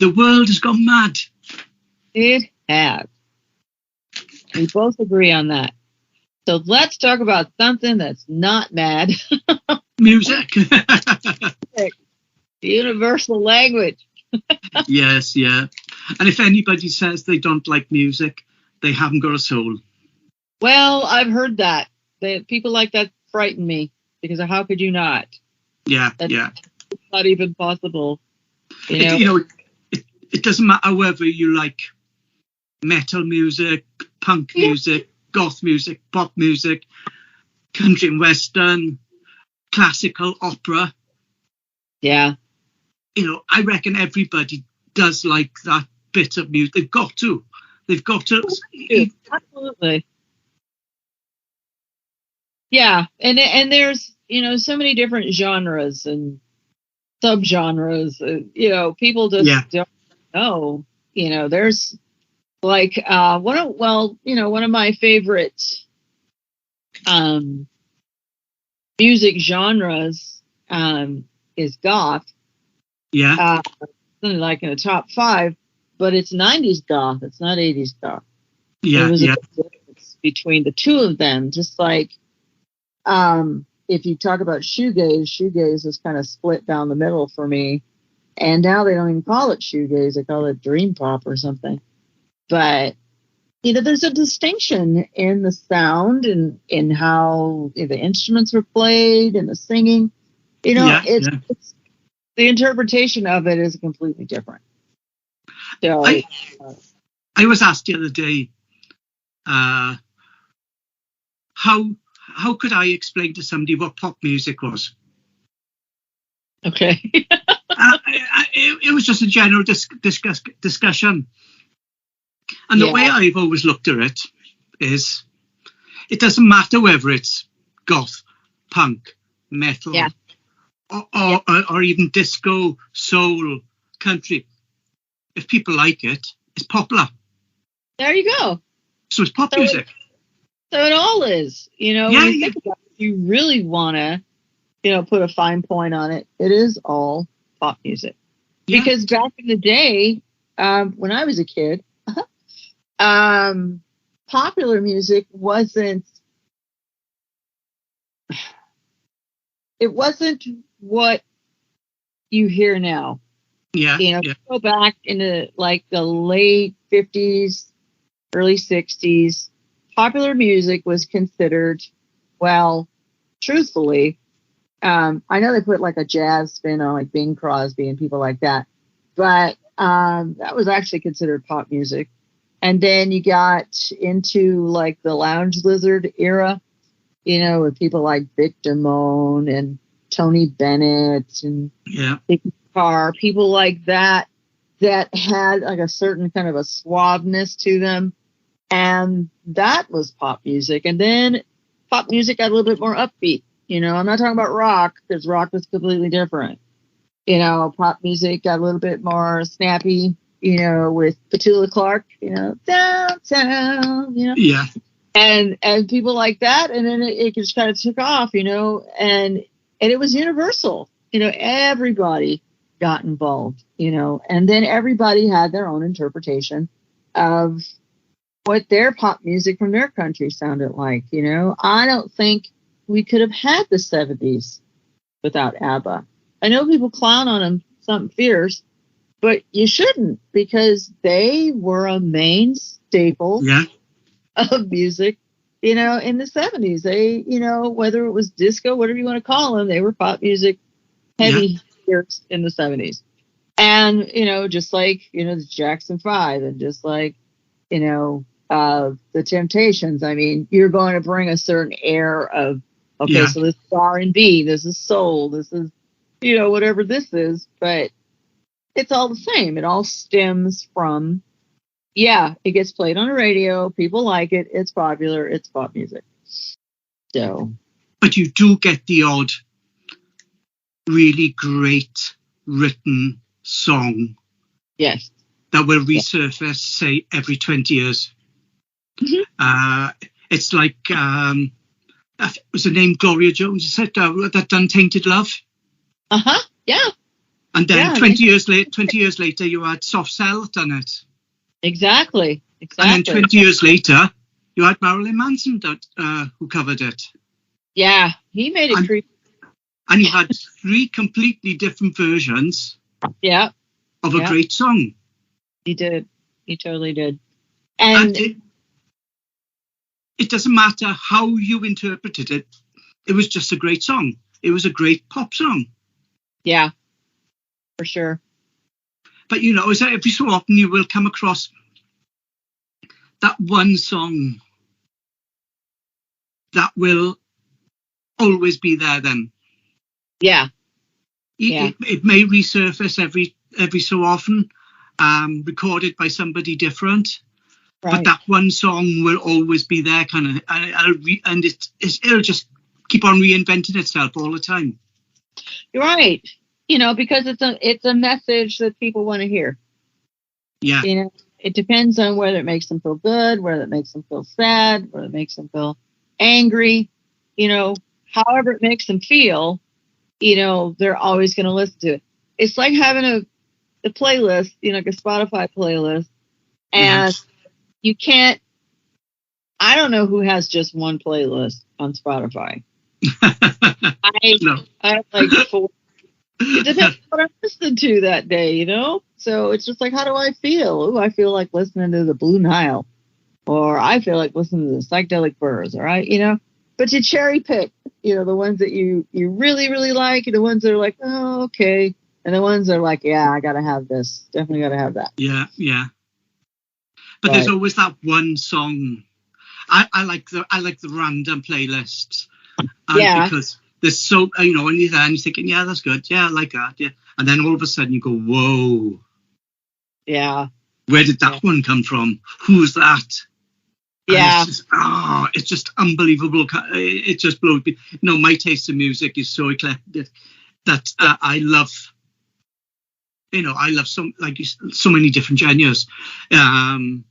The world has gone mad. It has. We both agree on that. So let's talk about something that's not mad. Music. The universal language. Yes, yeah. And if anybody says they don't like music, they haven't got a soul. Well, I've heard that. People like that frighten me because how could you not? Yeah, That's yeah. not even possible. You know? It doesn't matter whether you like metal music, punk music, goth music, pop music, country and western, classical, opera. Yeah. I reckon everybody does like that bit of music. They've got to. Absolutely. Yeah, and there's so many different genres and subgenres. People just don't know. There's like one of my favorite music genres is goth. Yeah. Like in the top 5, but it's 90s goth. It's not 80s goth. Yeah. There was a difference between the two of them. Just like if you talk about shoegaze is kind of split down the middle for me. And now they don't even call it shoegaze. They call it dream pop or something. But there's a distinction in the sound and in how the instruments were played and the singing. It's the interpretation of it is completely different. So I was asked the other day, how could I explain to somebody what pop music was? Okay. It was just a general discussion. And the way I've always looked at it is, it doesn't matter whether it's goth, punk, metal, or even disco, soul, country. If people like it, it's popular. There you go. So it's pop music. So it all is. When you think about it, you really want to, put a fine point on it. It is all pop music. Yeah. Because back in the day, when I was a kid, popular music wasn't what you hear now. Go back into like the late 50s, early 60s, popular music was considered, well, truthfully, I know they put like a jazz spin on like Bing Crosby and people like that, but that was actually considered pop music. And then you got into like the Lounge Lizard era, with people like Vic Damone and Tony Bennett and Dickie Carr, people like that had like a certain kind of a suaveness to them. And that was pop music. And then pop music got a little bit more upbeat. I'm not talking about rock, because rock was completely different. Pop music got a little bit more snappy, with Petula Clark, downtown, Yeah. And people like that. And then it just kind of took off, and it was universal. Everybody got involved, and then everybody had their own interpretation of what their pop music from their country sounded like. I don't think we could have had the 70s without ABBA. I know people clown on them something fierce, but you shouldn't, because they were a main staple of music, in the 70s. They, whether it was disco, whatever you want to call them, they were pop music heavy hitters in the 70s. And, just like, the Jackson 5 and just like, the Temptations. I mean, you're going to bring a certain air of, so this is R&B, this is soul, this is, whatever this is, but it's all the same. It all stems from, it gets played on the radio, people like it, it's popular, it's pop music. So, but you do get the odd really great written song. Yes. That will resurface, say, every 20 years. Mm-hmm. It's like, was the name Gloria Jones? Is it that Untainted Love? Uh-huh. Yeah. And then 20 years later, you had Soft Cell done it. Exactly. And then 20 years later, you had Marilyn Manson who covered it. Yeah, he made it creepy. And you had 3 completely different versions. Yeah. Of a great song. He did. He totally did. And it doesn't matter how you interpreted it. It was just a great song. It was a great pop song. Yeah, for sure. But, every so often you will come across that one song that will always be there then. Yeah. It may resurface every so often, recorded by somebody different. Right. But that one song will always be there, kind of, and it'll just keep on reinventing itself all the time. You're right. Because it's a message that people want to hear. Yeah. It depends on whether it makes them feel good, whether it makes them feel sad, whether it makes them feel angry. However it makes them feel, they're always going to listen to it. It's like having a playlist, like a Spotify playlist, and you can't. I don't know who has just one playlist on Spotify. I have like 4. It depends on what I'm listening to that day, So it's just like, how do I feel? Ooh, I feel like listening to the Blue Nile, or I feel like listening to the Psychedelic Furs, all right, But you cherry pick, the ones that you really, really like, and the ones that are like, oh, okay, and the ones that are like, yeah, I gotta have this, definitely gotta have that. Yeah, yeah. But there's always that one song. I like the random playlists, because there's so when you're there and you're thinking, yeah, that's good, yeah, I like that, yeah, and then all of a sudden you go, whoa, yeah, where did that one come from? Who's that? Yeah. It's just unbelievable. It just blows me. My taste in music is so eclectic that I love. I love so many different genres. From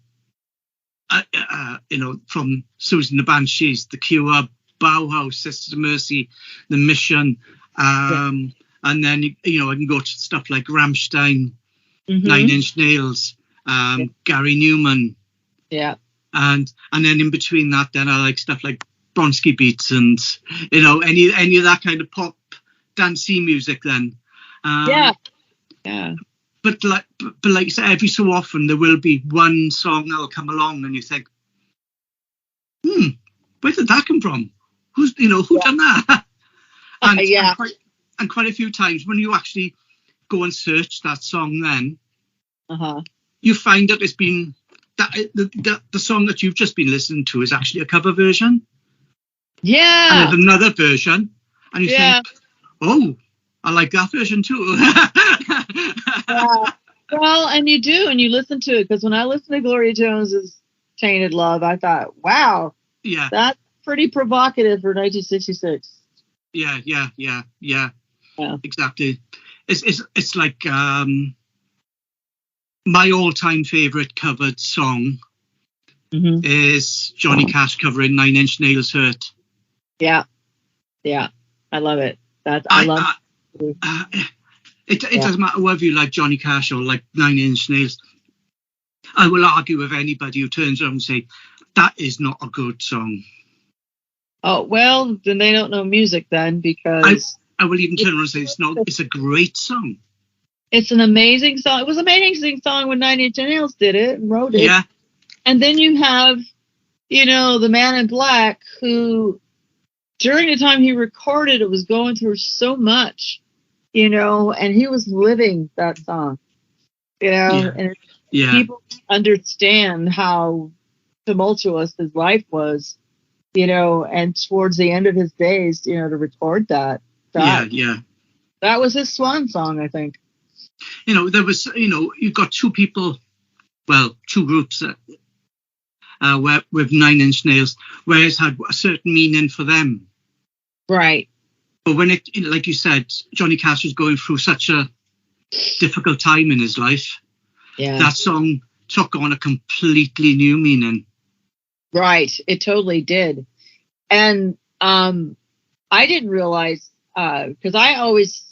Susan the Banshees, The Cure, Bauhaus, Sisters of Mercy, The Mission, and then I can go to stuff like Rammstein, Nine Inch Nails, Gary Newman. Yeah. And then in between that, then I like stuff like Bronski Beats and any of that kind of pop dancey music. Then, yeah. But like you said, every so often there will be one song that'll come along, and you think, where did that come from? Who done that? And quite a few times when you actually go and search that song, then you find that it's been. That the song that you've just been listening to is actually a cover version. Yeah. And there's another version. And you think, oh, I like that version too. Yeah. Well, and you do, and you listen to it. Because when I listened to Gloria Jones's Tainted Love, I thought, wow, that's pretty provocative for 1966. Yeah. Exactly. It's like... my all-time favorite covered song is Johnny Cash covering Nine Inch Nails' "Hurt." Yeah, I love it. I love it. It doesn't matter whether you like Johnny Cash or like Nine Inch Nails. I will argue with anybody who turns around and say that is not a good song. Oh well, then they don't know music then, because I will even turn around and say it's not. It's a great song. It's an amazing song. It was an amazing song when Nine Inch Nails did it and wrote it. Yeah. And then you have, the Man in Black, who during the time he recorded it was going through so much, and he was living that song, and people understand how tumultuous his life was, and towards the end of his days, to record that. That was his swan song, I think. There was, you've got two groups with Nine Inch Nails, where it had a certain meaning for them. Right. But when like you said, Johnny Cash was going through such a difficult time in his life, that song took on a completely new meaning. Right. It totally did. And I didn't realize, because I always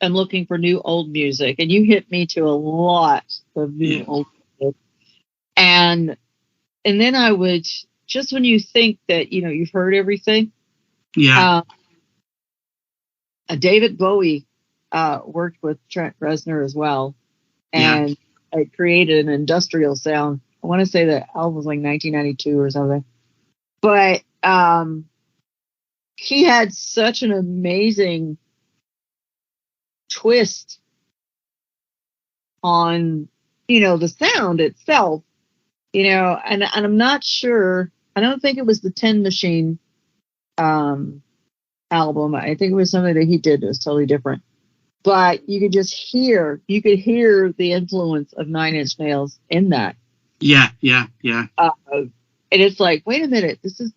am looking for new old music, and you hit me to a lot of new old music. And then I would, just when you think that, you've heard everything. Yeah. David Bowie worked with Trent Reznor as well. And it created an industrial sound. I want to say the album was like 1992 or something. But he had such an amazing twist on, the sound itself, and I'm not sure. I don't think it was the Tin Machine album. I think it was something that he did that was totally different. But you could hear the influence of Nine Inch Nails in that. Yeah. And it's like, wait a minute, this is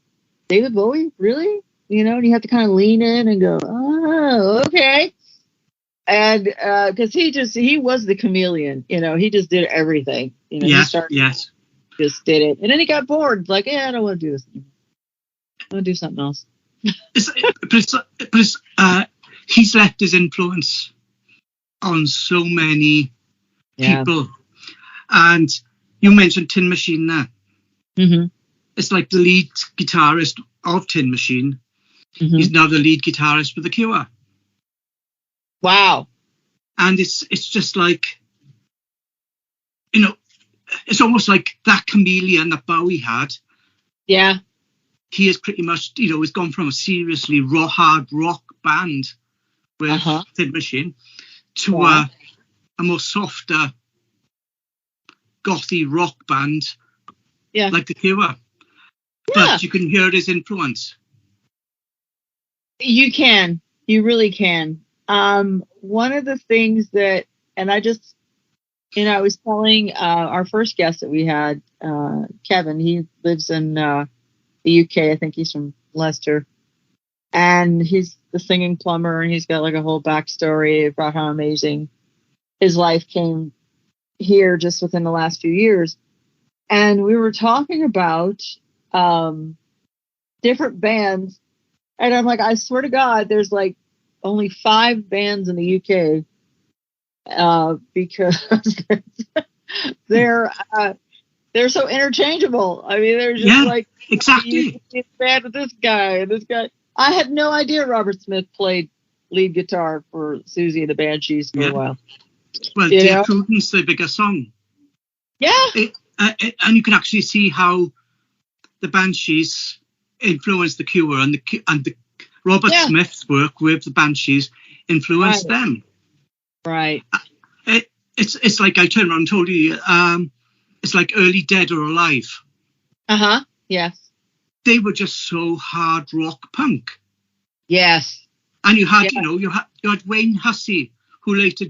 David Bowie? Really? And you have to kind of lean in and go, oh, okay. And because he was the chameleon, he just did everything. He started, just did it. And then he got bored. Like, I don't want to do this anymore. I want to do something else. He's left his influence on so many people. And you mentioned Tin Machine there. Mm-hmm. It's like the lead guitarist of Tin Machine. Mm-hmm. He's now the lead guitarist for The Cure. Wow. And it's just like, it's almost like that chameleon that Bowie had. Yeah. He is pretty much, he's gone from a seriously hard rock band with Tin Machine to a more softer, gothy rock band like The Cure. Yeah. But you can hear his influence. You can. You really can. One of the things that, and I just, I was telling our first guest that we had, Kevin, he lives in the UK. I think he's from Leicester. And he's the singing plumber, and he's got like a whole backstory about how amazing his life came here just within the last few years. And we were talking about different bands. And I'm like, I swear to God, there's like only 5 bands in the UK because they're so interchangeable. I mean, they're just like, exactly. You band with this guy and this guy. I had no idea Robert Smith played lead guitar for Susie and the Banshees for a while. Well, Dear Prudence, the bigger song. Yeah. And you can actually see how the Banshees influenced The Cure, and the Robert Smith's work with the Banshees influenced them. Right. It's like I turned around and told you, it's like early Dead or Alive. Yes. They were just so hard rock punk. Yes. And you had, you had Wayne Hussey, who later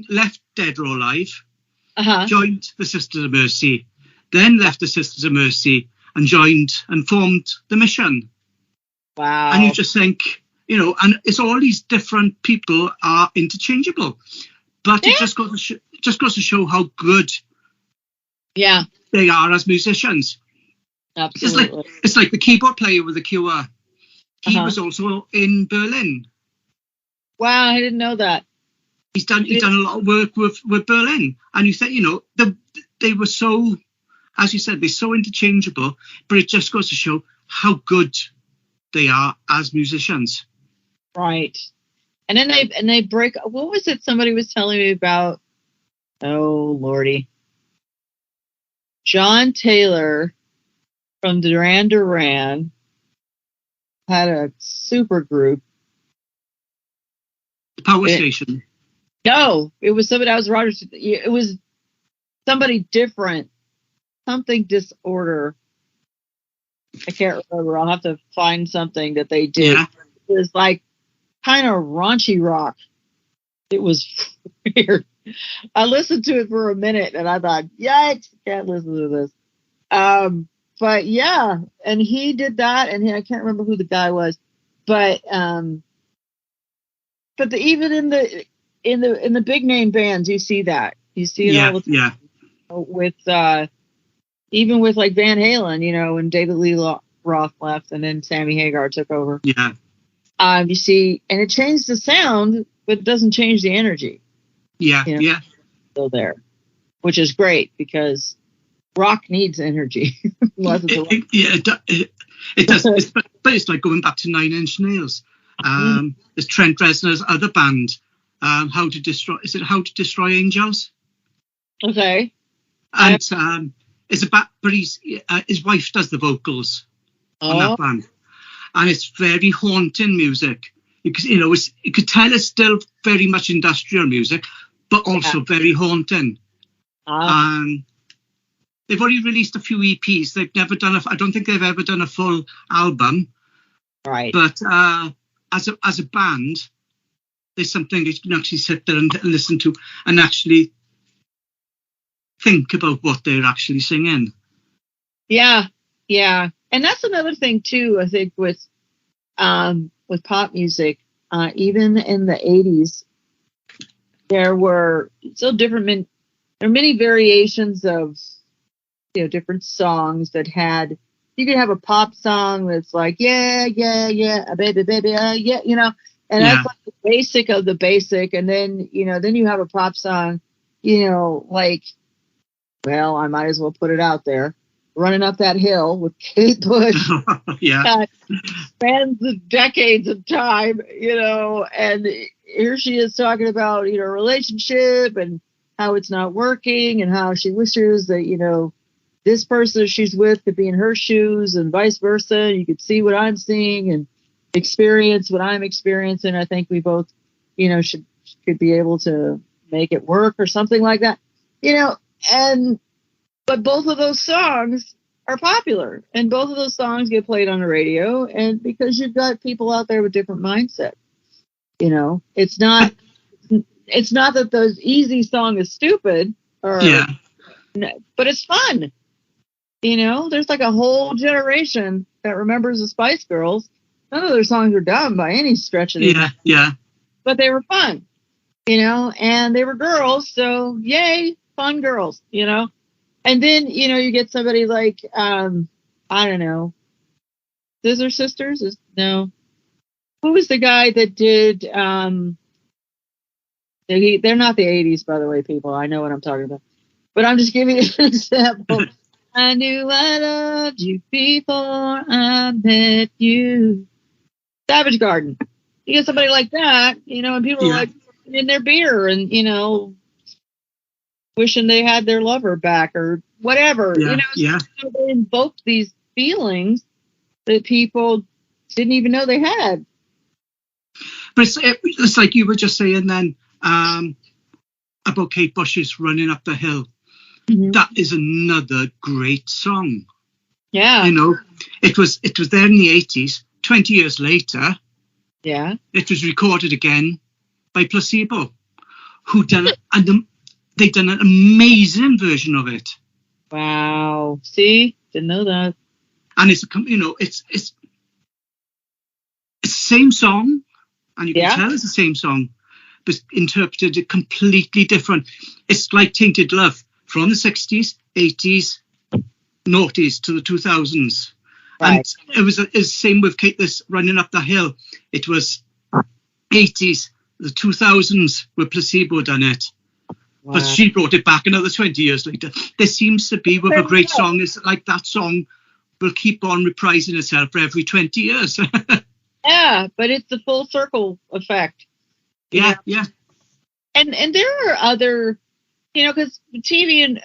left Dead or Alive, joined the Sisters of Mercy, then left the Sisters of Mercy and joined and formed the Mission. Wow. And you just think, and it's all these different people are interchangeable, but it just goes to show how good they are as musicians. Absolutely. It's like the keyboard player with The Cure. He was also in Berlin. Wow, I didn't know that. He's done a lot of work with Berlin, and you think they were so, as you said, they're so interchangeable, but it just goes to show how good they are as musicians. Right. And then they break. What was it somebody was telling me about? Oh Lordy. John Taylor from Duran Duran had a super group. The Power Station. No, it was somebody. I was Rogers. It was somebody different. Something Disorder. I can't remember. I'll have to find something that they did. Yeah. It was like kind of raunchy rock. It was weird. I listened to it for a minute and I thought, yikes, can't listen to this. But yeah, and he did that, and I can't remember who the guy was, but even in the big name bands, you see that. You see it all the time. With even with like Van Halen, when David Lee Roth left and then Sammy Hagar took over. Yeah. You see, and it changed the sound, but it doesn't change the energy. Yeah, You know, yeah. Still there, which is great because rock needs energy. It does. But it's like going back to Nine Inch Nails. There's Trent Reznor's other band, How to Destroy Angels? Okay. And it's about, but his wife does the vocals on that band, and it's very haunting music. You could tell it's still very much industrial music, but also very haunting. They've only released a few EPs. They've never done I don't think they've ever done a full album. Right. But as a band, there's something you can actually sit there and listen to and actually think about what they're actually singing. Yeah, yeah. And that's another thing too, I think, with pop music, even in the 80s, there were still different, there are many variations of, different songs that had, you could have a pop song that's like, yeah, baby, yeah, and that's like the basic of the basic. And then, then you have a pop song, like, well, I might as well put it out there, Running Up That Hill with Kate Bush. Yeah. Spans the decades of time, and here she is talking about, a relationship and how it's not working and how she wishes that, this person she's with could be in her shoes and vice versa. You could see what I'm seeing and experience what I'm experiencing. I think we both, could be able to make it work or something like that, but both of those songs are popular and both of those songs get played on the radio. And because you've got people out there with different mindsets, it's not that the easy song is stupid but it's fun. There's like a whole generation that remembers the Spice Girls. None of their songs are dumb by any stretch of the but they were fun, and they were girls. So yay, fun girls, And then, you get somebody like, I don't know, Scissor Sisters? No. Who was the guy that did, they're not the 80s, by the way, people. I know what I'm talking about. But I'm just giving you an example. I knew I loved you before I met you. Savage Garden. You get somebody like that, and people are like in their beer and, wishing they had their lover back or whatever. They invoked these feelings that people didn't even know they had. But it's like you were just saying then about Kate Bush's Running Up the Hill. Mm-hmm. That is another great song. Yeah. It was there in the 80s. 20 years later, it was recorded again by Placebo, who done it, and they've done an amazing version of it. Wow. See? Didn't know that. And it's it's the same song, and you can tell it's the same song, but interpreted completely different. It's like Tainted Love from the 60s, 80s, noughties to the 2000s. Right. And it was the same with Kate, this Running Up the Hill. It was 80s, the 2000s with Placebo done it. Wow. But she brought it back another 20 years later. There seems to be with a great song, it's like that song will keep on reprising itself for every 20 years. Yeah, but it's the full circle effect. Yeah. And there are other, because TV and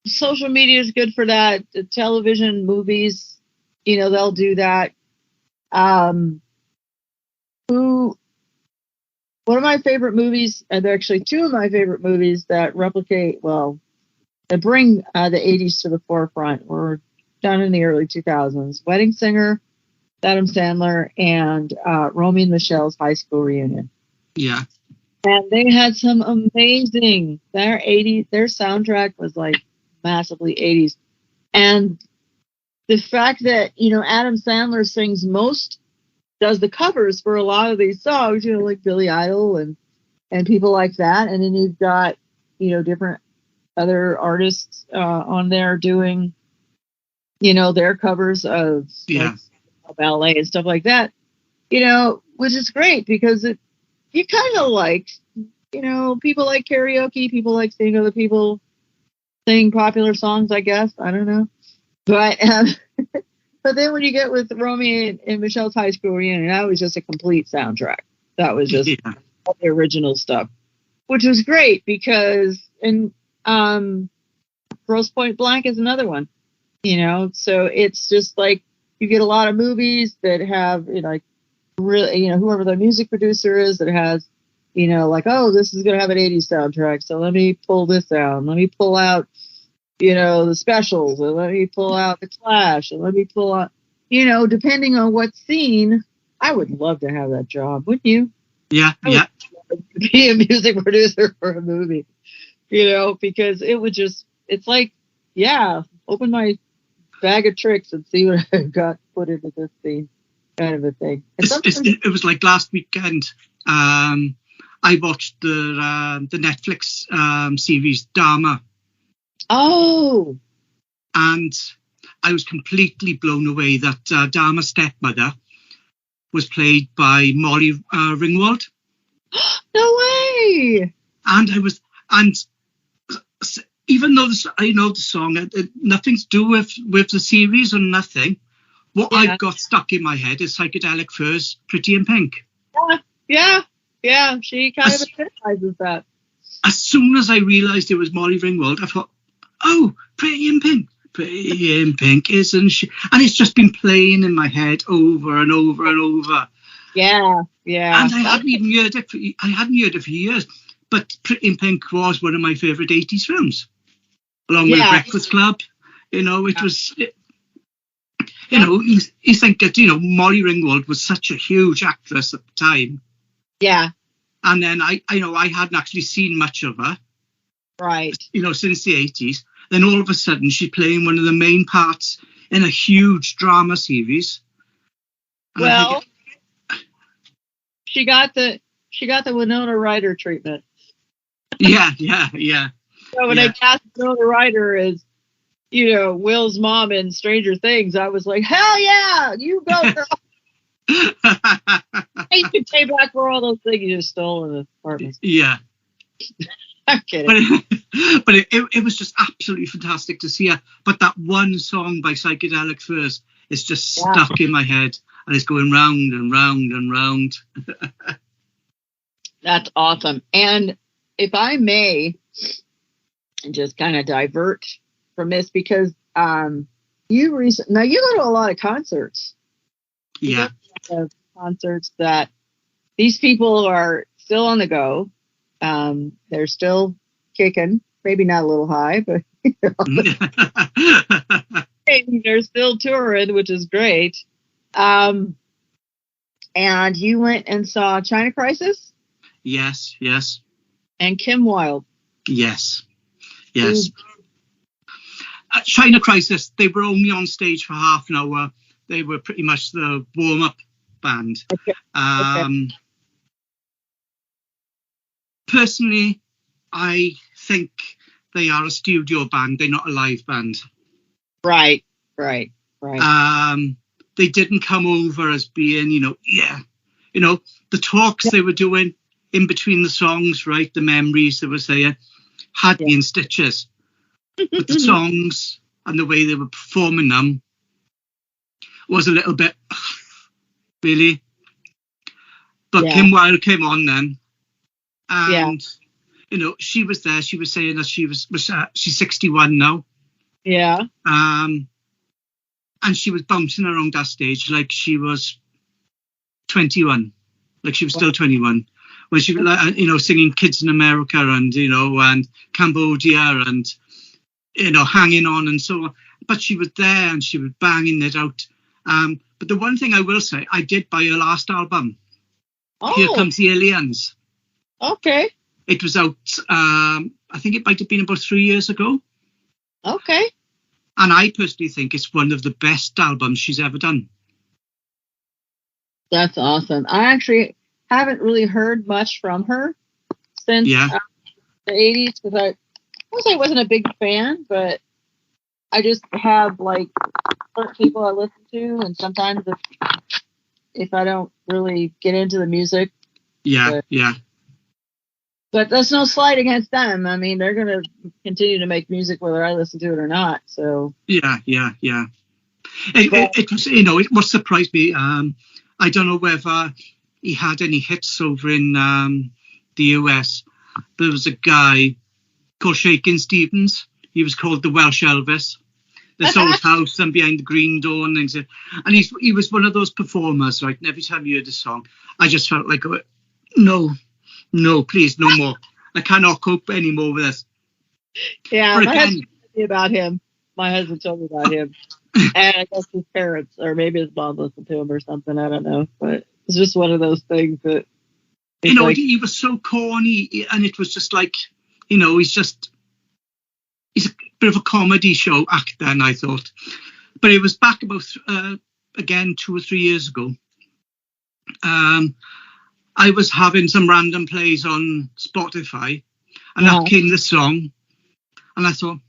social media is good for that. The television, movies, they'll do that. One of my favorite movies, and there are actually two of my favorite movies that that bring the 80s to the forefront were done in the early 2000s. Wedding Singer, Adam Sandler, and Romy and Michelle's High School Reunion. Yeah. And they had some amazing, their soundtrack was like massively 80s. And the fact that, Adam Sandler sings does the covers for a lot of these songs, like Billy Idol and people like that. And then you've got, different other artists on there doing, their covers of ballet and stuff like that, which is great because you kind of like, people like karaoke, people like seeing other people sing popular songs, I guess. I don't know. But but then when you get with Romy and Michelle's high school reunion, that was just a complete soundtrack. That was just all the original stuff, which was great because, and Grosse Pointe Blank is another one, so it's just like you get a lot of movies that have, like, really, whoever the music producer is that has, like, oh, this is going to have an 80s soundtrack, so let me pull this out. Let me pull out, the Specials, and let me pull out the Clash, and let me pull out, depending on what scene. I would love to have that job, wouldn't you? Yeah, yeah. Be a music producer for a movie, because it would just, it's like, open my bag of tricks and see what I've got put into this scene, kind of a thing. It was like last weekend. I watched the Netflix series Dharma. Oh. And I was completely blown away that Dharma's stepmother was played by Molly Ringwald. No way! And even though I know the song, nothing to do with the series or nothing. What I've got stuck in my head is Psychedelic Furs, Pretty in Pink. Yeah. She kind of epitomizes that. As soon as I realised it was Molly Ringwald, I thought, oh, Pretty in Pink. Pretty in Pink, isn't she? And it's just been playing in my head over and over and over. Yeah. And I hadn't even heard it. I hadn't heard it for years. But Pretty in Pink was one of my favourite 80s films, along with Breakfast Club. It was. You think that Molly Ringwald was such a huge actress at the time. Yeah. And then I hadn't actually seen much of her. Right. Since the 80s. Then all of a sudden she's playing one of the main parts in a huge drama series. And well, she got the Winona Ryder treatment. Yeah. So when they cast Winona Ryder as, Will's mom in Stranger Things, I was like, hell yeah, you go, girl. You can pay back for all those things you just stole in the apartment. Yeah. I'm kidding. But it was just absolutely fantastic to see her. But that one song by Psychedelic Furs is just stuck in my head, and it's going round and round and round. That's awesome. And if I may just kind of divert from this, because you go to a lot of concerts. Yeah. Concerts that these people are still on the go. They're still kicking, maybe not a little high, but they're still touring, which is great. And you went and saw China Crisis? Yes. And Kim Wilde? Yes. China Crisis, they were only on stage for half an hour. They were pretty much the warm-up band. Okay. Personally, I think they are a studio band. They're not a live band. Right. They didn't come over as being, the talks they were doing in between the songs, right? The memories they were saying had me in stitches. But the songs and the way they were performing them was a little bit, really. But Kim Wilde came on then. And, she was there. She was saying that she's 61 now. Yeah. And she was bouncing around that stage like she was 21. Like she was still 21. When she was, singing Kids in America and, and Cambodia and, hanging on and so on. But she was there and she was banging it out. But the one thing I will say, I did buy her last album. Oh. Here Comes the Aliens. Okay. It was out, I think it might have been about 3 years ago. Okay. And I personally think it's one of the best albums she's ever done. That's awesome. I actually haven't really heard much from her since the 80s, because I wasn't a big fan, but I just have like certain people I listen to, and sometimes if I don't really get into the music, Yeah, yeah. But that's no slight against them. I mean, they're going to continue to make music whether I listen to it or not. So Yeah. It was, it what surprised me. I don't know whether he had any hits over in the US. There was a guy called Shakin' Stevens. He was called the Welsh Elvis. This old house and behind the green door, and things. And he was one of those performers, right? And every time you heard a song, I just felt like, no, please, no more. I cannot cope anymore with this. Yeah, but my husband told me about him. My husband told me about him. And I guess his parents, or maybe his mom listened to him or something. I don't know. But it's just one of those things that... he was so corny, and it was just like, he's a bit of a comedy show actor, and I thought. But it was back about, again, 2 or 3 years ago. I was having some random plays on Spotify, and up came the song, and I thought,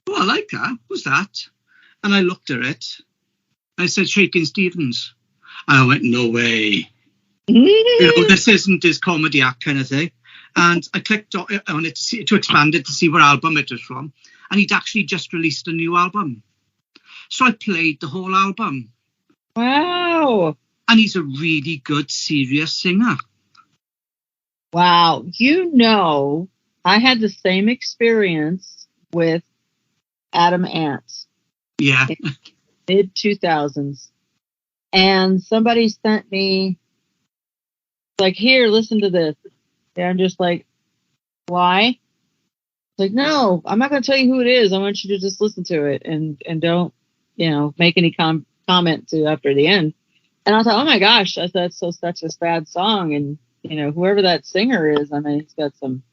oh, I like that. Who's that? And I looked at it, and it said Shakin' Stevens. And I went, no way. This isn't his comedy act kind of thing. And I clicked on it to expand it to see what album it was from. And he'd actually just released a new album. So I played the whole album. Wow. And he's a really good, serious singer. Wow. I had the same experience with Adam Ant. Yeah. In mid-2000s. And somebody sent me, like, here, listen to this. And I'm just like, why? Like, no, I'm not going to tell you who it is. I want you to just listen to it and don't, make any comment to after the end. And I thought, oh my gosh, that's such a sad song. And, whoever that singer is, I mean, he's got some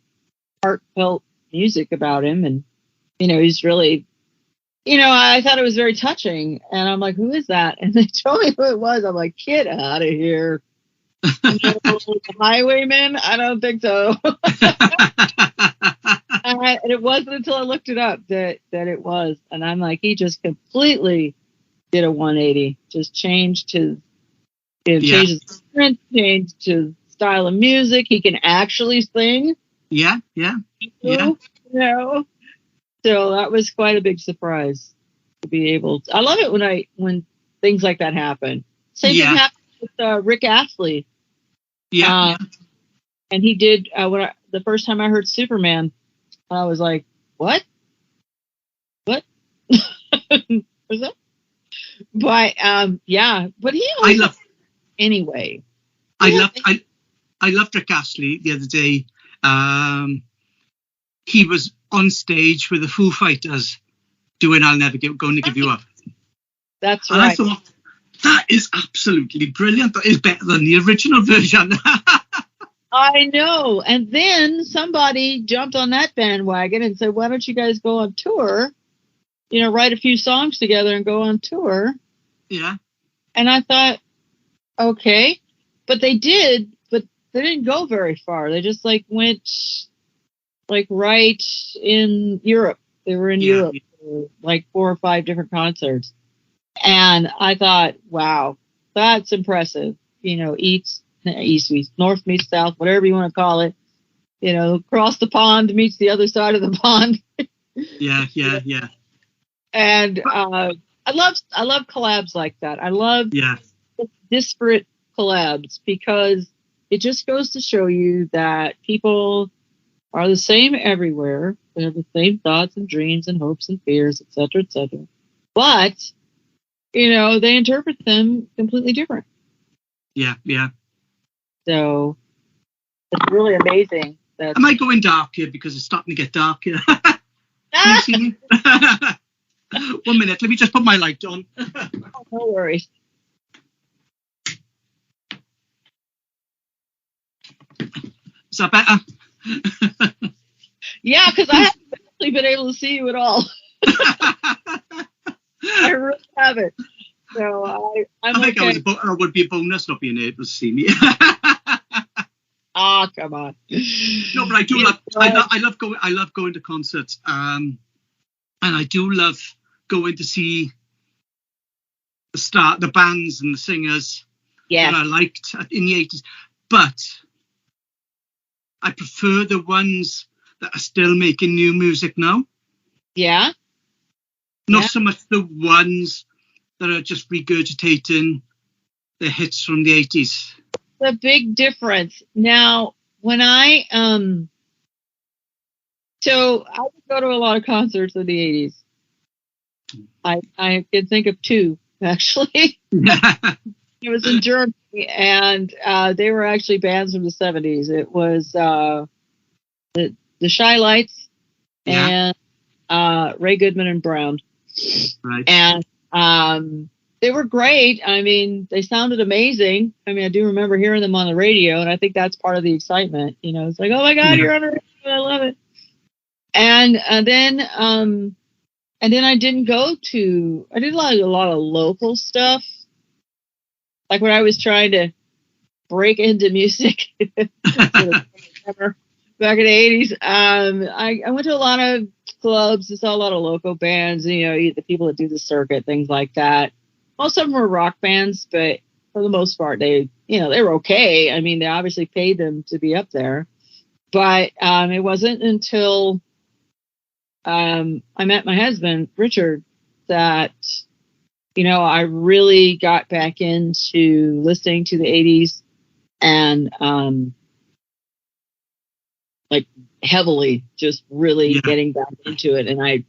heartfelt music about him. And, he's really, I thought it was very touching. And I'm like, who is that? And they told me who it was. I'm like, get out of here. Highwayman? I don't think so. And it wasn't until I looked it up that it was. And I'm like, he just completely did a 180. Just changed his changed his style of music. He can actually sing. Yeah. So that was quite a big surprise to be able to. I love it when things like that happen. Same thing happened with Rick Astley. Yeah. And he did the first time I heard Superman, I was like, what? What? Was that? But but he always anyway. I loved Rick Astley the other day. He was on stage with the Foo Fighters doing "I'll Never Going to Give You Up." That's right. And I thought, that is absolutely brilliant. That is better than the original version. I know. And then somebody jumped on that bandwagon and said, why don't you guys go on tour? Write a few songs together and go on tour. Yeah. And I thought, okay. But they did, but they didn't go very far. They just went right in Europe. They were in Europe for 4 or 5 different concerts. And I thought, wow, that's impressive. East, north meets south, whatever you want to call it. Across the pond meets the other side of the pond. Yeah. And I love collabs like that. I love disparate collabs because it just goes to show you that people are the same everywhere. They have the same thoughts and dreams and hopes and fears, etc., etc. But they interpret them completely different. Yeah. So it's really amazing. Am I going dark here because it's starting to get dark here? 1 minute, let me just put my light on. Oh, no worries. Is that better? Yeah, because I haven't actually been able to see you at all. I really haven't. So I'm I think okay. it would be a bonus not being able to see me. Come on. No, but I do love. I love going to concerts. And I do love going to see the bands and the singers that I liked in the 80s. But I prefer the ones that are still making new music now. Yeah. Not so much the ones that are just regurgitating the hits from the 80s. The big difference. Now, when I so I would go to a lot of concerts in the 80s. I can think of two, actually. It was in Germany, and they were actually bands from the 70s. It was the Shy Lights and Ray Goodman and Brown. Right. And they were great. I mean, they sounded amazing. I mean, I do remember hearing them on the radio, and I think that's part of the excitement. You know, it's like, oh my God, you're on the radio. I love it. And then I didn't go to. I did a lot of local stuff. Like when I was trying to break into music back in the 80s, I went to a lot of clubs and saw a lot of local bands, you know, the people that do the circuit, things like that. Most of them were rock bands, but for the most part, they were okay. I mean, they obviously paid them to be up there. But it wasn't until I met my husband, Richard, that I really got back into listening to the 80s and like heavily, just really getting back into it. And I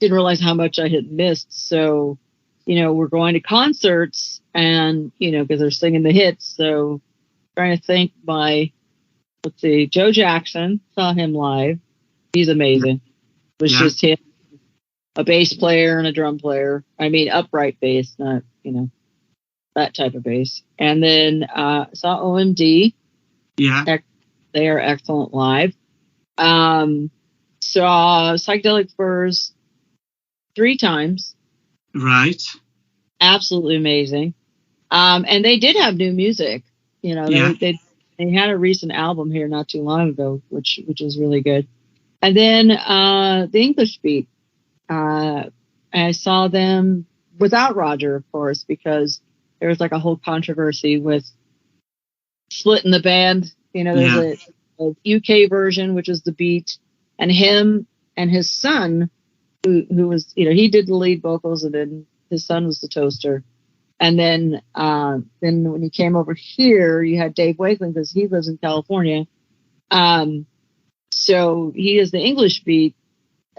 didn't realize how much I had missed. So, we're going to concerts and, because they're singing the hits. So trying to think Joe Jackson, saw him live. He's amazing. It was just him. A bass player and a drum player. I mean, upright bass, not, that type of bass. And then saw OMD. Yeah. They are excellent live. Saw Psychedelic Furs 3 times. Right. Absolutely amazing. And they did have new music. They had a recent album here not too long ago, which is really good. And then the English Beat. I saw them without Roger, of course, because there was like a whole controversy with splitting the band. There's a UK version, which is the Beat, and him and his son, who was, he did the lead vocals, and then his son was the toaster. And then when he came over here, you had Dave Wakeling because he lives in California. So he is the English Beat.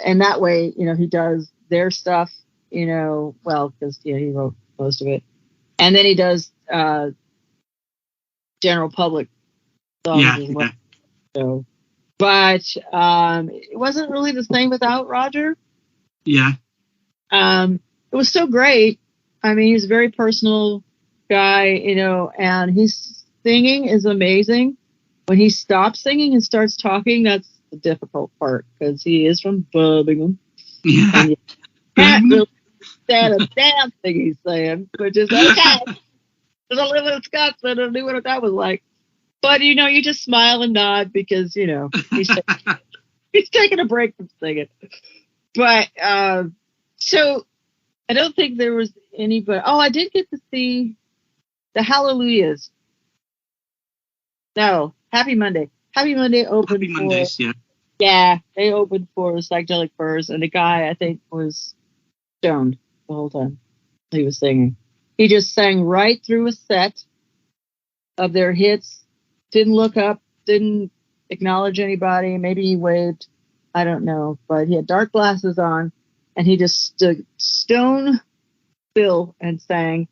And that way, he does their stuff, well, because he wrote most of it. And then he does general public songs as well. So, but it wasn't really the same without Roger. Yeah. It was so great. I mean, he's a very personal guy, and his singing is amazing. When he stops singing and starts talking, that's the difficult part because he is from Birmingham. Yeah. And you can't really understand a damn thing he's saying, which is okay. Because I live in Scotland and I knew what that was like. But, you just smile and nod because, he's taking a break from singing. But, so I don't think there was anybody. Oh, I did get to see the Hallelujahs. No, Happy Monday. Happy Monday opened Happy Mondays, for, yeah, they opened for Psychedelic Furs, and the guy, I think, was stoned the whole time he was singing. He just sang right through a set of their hits, didn't look up, didn't acknowledge anybody. Maybe he waved, I don't know, but he had dark glasses on, and he just stood stone still and sang.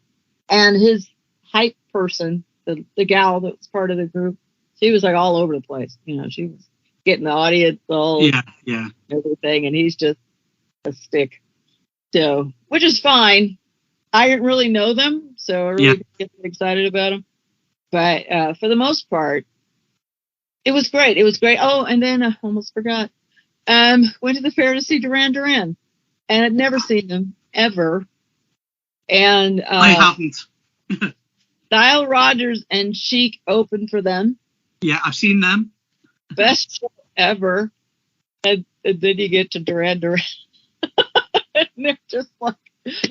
And his hype person, the gal that was part of the group, she was like all over the place. She was getting the audience all everything, and he's just a stick. So, which is fine. I didn't really know them, so I really didn't get excited about them. But for the most part, it was great. It was great. Oh, and then I almost forgot. Went to the fair to see Duran Duran, and I'd never seen them ever. And I haven't. Nile Rodgers and Chic opened for them. Yeah, I've seen them. Best show ever. And then you get to Duran Duran. And they're just like,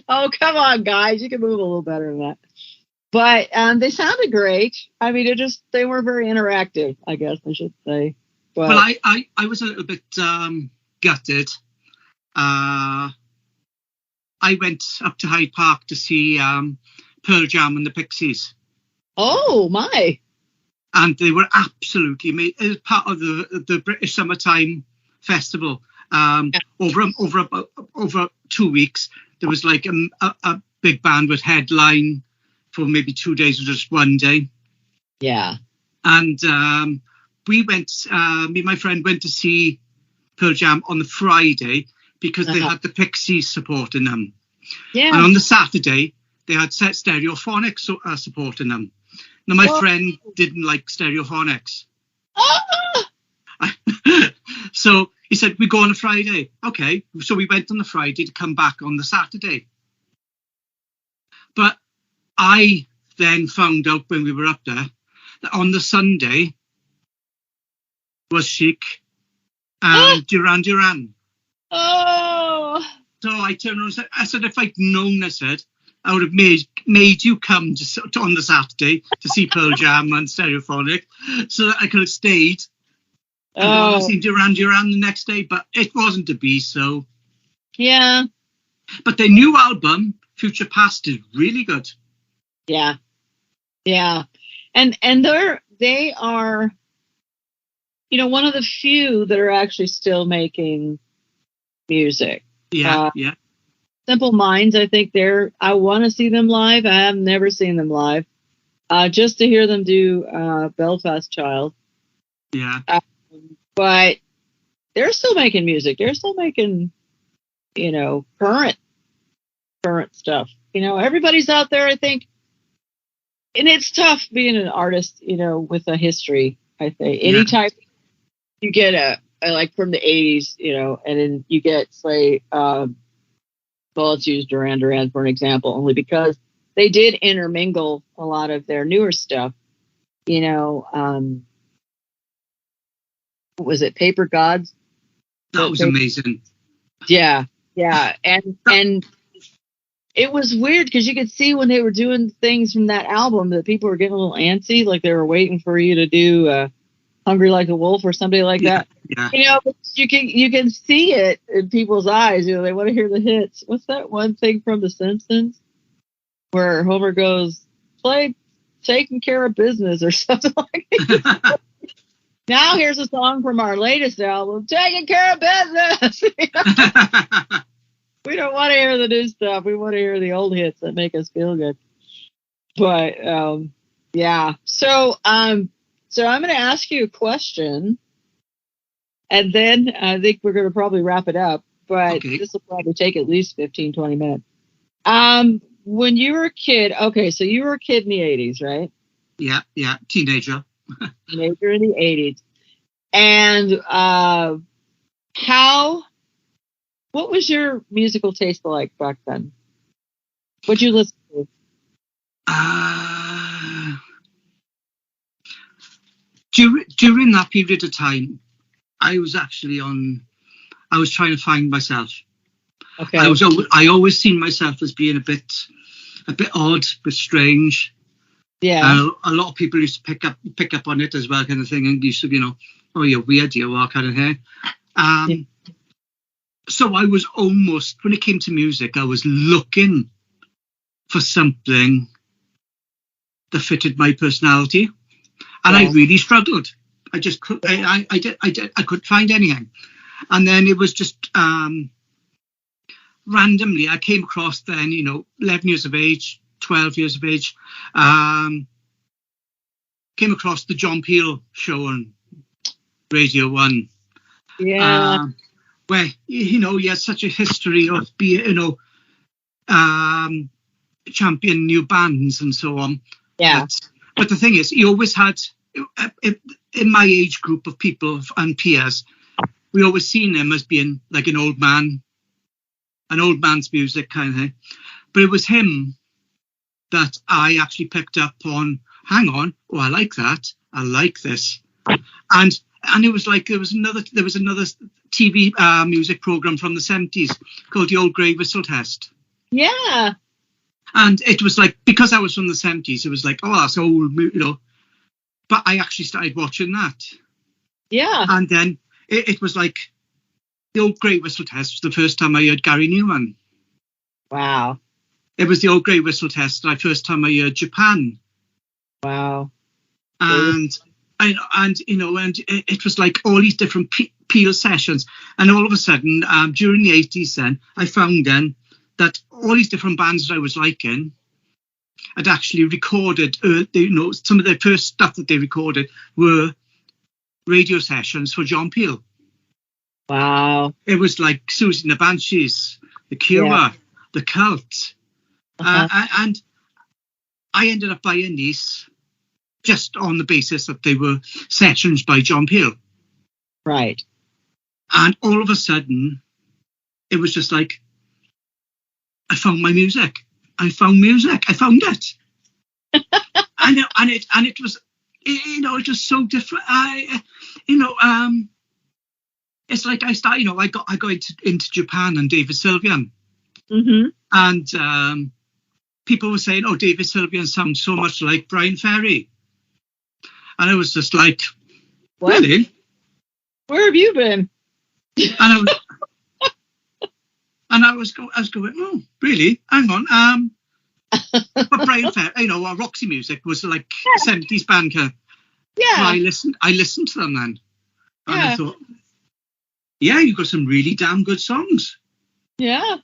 oh, come on, guys. You can move a little better than that. But they sounded great. I mean, they were very interactive, I guess I should say. But well, I was a little bit gutted. I went up to Hyde Park to see Pearl Jam and the Pixies. Oh my! And they were absolutely amazing. It was part of the British Summertime Festival. Over 2 weeks, there was like a big band with headline for maybe 2 days or just one day. Yeah. And we went, me and my friend went to see Pearl Jam on the Friday because they had the Pixies supporting them. Yeah. And on the Saturday, they had Stereophonics supporting them. Now, my friend didn't like Stereophonics. So he said, we go on a Friday. Okay. So we went on the Friday to come back on the Saturday. But I then found out when we were up there that on the Sunday was Chic and Duran Duran. Oh. So I turned around and said, if I'd known, I would have made you come on the Saturday to see Pearl Jam and Stereophonic so that I could have stayed and seen Duran Duran the next day, but it wasn't to be so. Yeah. But their new album, Future Past, is really good. Yeah. Yeah. And they are, one of the few that are actually still making music. Yeah. Simple Minds, I think I want to see them live. I have never seen them live. Just to hear them do Belfast Child. Yeah. But they're still making music. They're still making, current stuff. Everybody's out there, I think. And it's tough being an artist, with a history, I think. Anytime you get a like from the 80s, and then you get, say, let's use Duran Duran for an example, only because they did intermingle a lot of their newer stuff. What was it, Paper Gods? That was amazing. Yeah. And it was weird because you could see when they were doing things from that album that people were getting a little antsy, like they were waiting for you to do Hungry Like a Wolf or somebody like that. Yeah. But you can see it in people's eyes. They want to hear the hits. What's that one thing from The Simpsons where Homer goes, play Taking Care of Business or something like that? Now here's a song from our latest album, Taking Care of Business. We don't want to hear the new stuff. We want to hear the old hits that make us feel good. But yeah. So I'm going to ask you a question, and then I think we're going to probably wrap it up. But This will probably take at least 15, 20 minutes. When you were a kid, so you were a kid in the 80s, right? Yeah, teenager. Teenager in the 80s. And what was your musical taste like back then? What'd you listen to? During that period of time, I was trying to find myself. Okay. I always seen myself as being a bit odd, a bit strange. Yeah. A lot of people used to pick up on it as well, kind of thing, and used to, oh, you're weird, you are, kind of thing. So I was almost, when it came to music, I was looking for something that fitted my personality, and I really struggled. I just couldn't. I couldn't find anything, and then it was just randomly I came across then 11 years of age, 12 years of age, came across the John Peel show on Radio 1. Yeah. Where he had such a history of being champion new bands and so on. Yeah. But the thing is, he always had, in my age group of people and peers, we always seen him as being like an old man's music kind of thing. But it was him that I actually picked up on. Hang on, I like that. I like this, and it was like there was another TV music program from the 70s called The Old Grey Whistle Test. Yeah. And it was like, because I was from the 70s, it was like, oh, that's old, But I actually started watching that. Yeah. And then it was like the old Grey Whistle Test was the first time I heard Gary Newman. Wow. It was the old Grey Whistle Test the first time I heard Japan. Wow. And it was like all these different Peel sessions. And all of a sudden, during the 80s then, I found then that all these different bands that I was liking had actually recorded, some of their first stuff that they recorded were radio sessions for John Peel. Wow. It was like Susie and the Banshees, The Cure, The Cult. And I ended up buying these just on the basis that they were sessions by John Peel. Right. And all of a sudden, it was just like, I found my music. I found music. I found it. and it was, it's just so different. It's like I started, I got into Japan and David Sylvian. Mm-hmm. And people were saying, oh, David Sylvian sounds so much like Brian Ferry. And I was just like, what? Really? Where have you been? And I was going, oh, really? Hang on. But Brian Ferry, Roxy Music was like 70s band. Yeah. So I listened to them then. And I thought, yeah, you've got some really damn good songs. Yeah.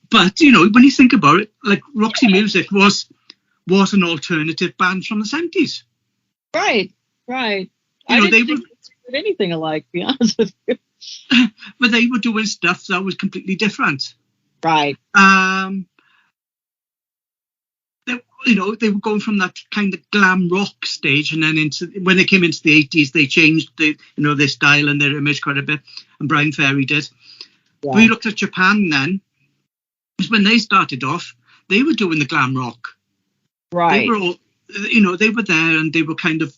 But, when you think about it, like Roxy Music was an alternative band from the 70s. Right. I didn't think they were anything alike, to be honest with you. But they were doing stuff that was completely different. Right. They were going from that kind of glam rock stage, and then when they came into the 80s, they changed their style and their image quite a bit, and Brian Ferry did. Yeah. We looked at Japan then, because when they started off, they were doing the glam rock. Right. They were all, they were there, and they were kind of,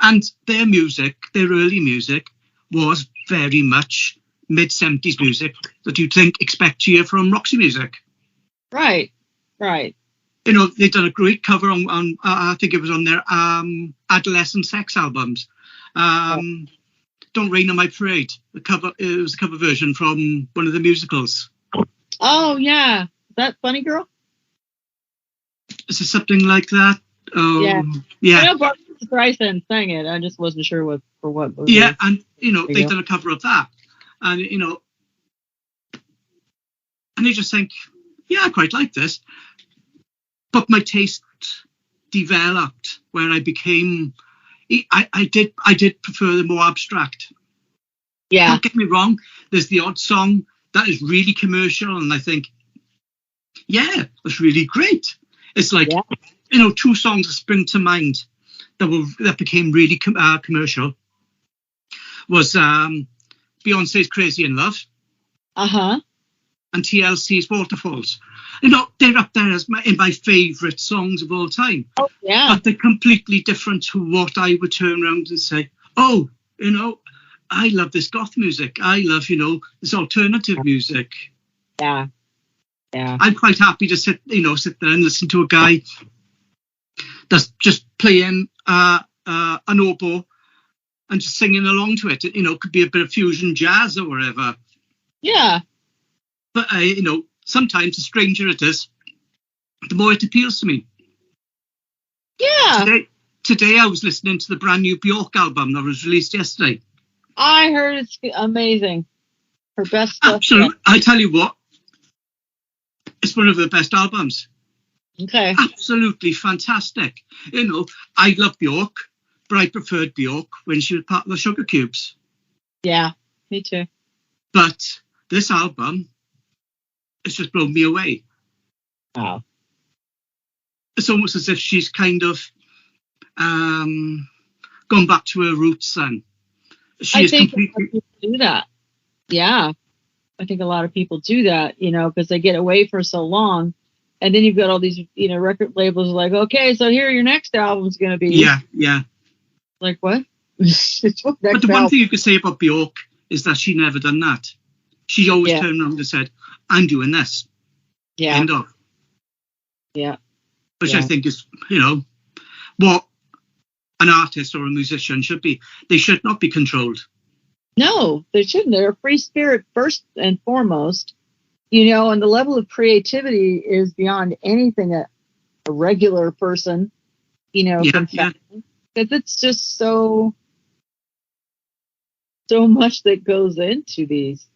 and their early music was very much mid-70s music that you'd expect to hear from Roxy Music. Right. They'd done a great cover on I think it was on their Adolescent Sex albums. Don't Rain on My Parade. It was a cover version from one of the musicals. Oh, yeah. Is that Funny Girl? Is it something like that? Yeah. Yeah. I know Barbra Streisand sang it. I just wasn't sure for what movie. Yeah, and, they've done a cover of that. And, and you just think, yeah, I quite like this. But my taste developed where I became, I did prefer the more abstract. Yeah. Don't get me wrong. There's the odd song that is really commercial, and I think, yeah, that's really great. It's like, two songs that spring to mind that became really commercial was Beyonce's Crazy in Love. Uh-huh. And TLC's Waterfalls. They're up there as in my favourite songs of all time. Oh, yeah. But they're completely different to what I would turn around and say, oh, I love this goth music. I love, this alternative music. Yeah. Yeah. I'm quite happy to sit there and listen to a guy that's just playing an oboe and just singing along to it. It could be a bit of fusion jazz or whatever. Yeah. But, sometimes the stranger it is, the more it appeals to me. Yeah. Today I was listening to the brand new Bjork album that was released yesterday. I heard it's amazing. Her best stuff. Absolutely. I tell you what, it's one of her best albums. Okay. Absolutely fantastic. I love Bjork, but I preferred Bjork when she was part of the Sugar Cubes. Yeah, me too. But this album, it's just blown me away. Wow. It's almost as if she's kind of gone back to her roots then. I think people do that. Yeah. I think a lot of people do that, because they get away for so long. And then you've got all these, record labels like, okay, so here your next album's going to be. Yeah. Like what? But the one thing you could say about Bjork is that she never done that. She always turned around and said, I'm doing this. Yeah. End of. Yeah. Which I think is, what an artist or a musician should be. They should not be controlled. No, they shouldn't. They're a free spirit first and foremost, and the level of creativity is beyond anything a regular person, can fathom. Because it's just so much that goes into these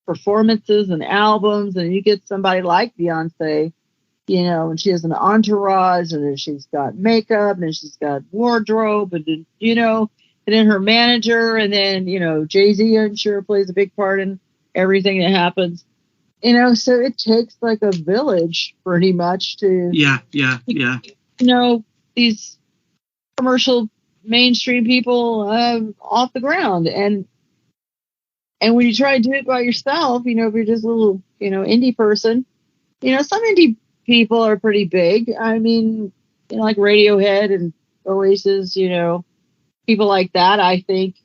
performances and albums, and you get somebody like Beyonce, and she has an entourage, and then she's got makeup, and then she's got wardrobe, and then, and then her manager, and then, Jay-Z, I'm sure, plays a big part in everything that happens. So it takes like a village pretty much to these commercial mainstream people off the ground. And when you try to do it by yourself, if you're just a little, indie person, some indie people are pretty big. I mean, like Radiohead and Oasis, people like that, I think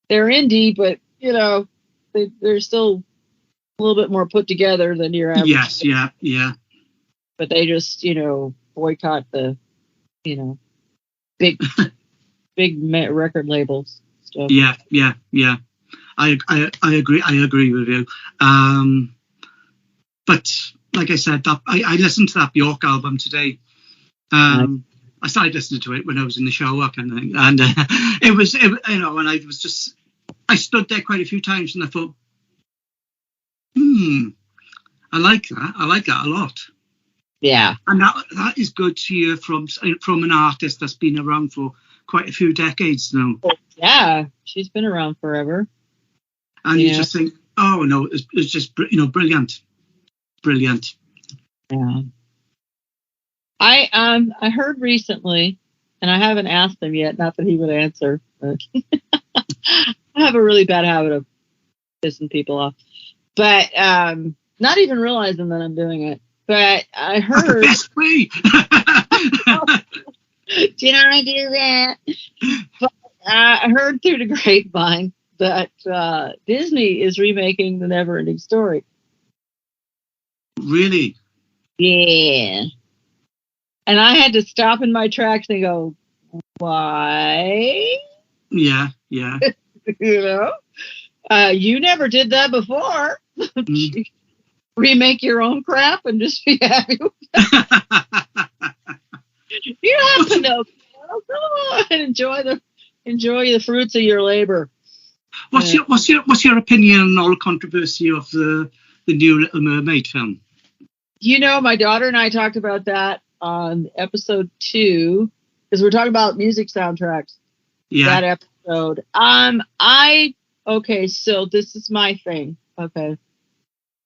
they're indie, but, they're still a little bit more put together than your average. Yes, yeah. But they just, boycott the, big record labels stuff. Yeah. I agree with you. But like I said, I listened to that Bjork album today. I started listening to it when I was in the shower kind of thing, and and I stood there quite a few times and I thought, I like that. I like that a lot. Yeah. And that is good to hear from an artist that's been around for quite a few decades now. Yeah, she's been around forever. And you just think, oh no, it's just brilliant. Yeah. I heard recently, and I haven't asked him yet, not that he would answer, but I have a really bad habit of pissing people off. But not even realizing that I'm doing it. But I heard. That's the best way. Did I do that? But I heard through the grapevine that Disney is remaking the Neverending Story. Really? Yeah. And I had to stop in my tracks and go, why? Yeah. You never did that before. Remake your own crap and just be happy with it. You don't have to know. Come on, enjoy the fruits of your labor. What's your opinion on all the controversy of the new Little Mermaid film? My daughter and I talked about that on episode 2 because we're talking about music soundtracks. Yeah. That episode. Okay, so this is my thing. Okay.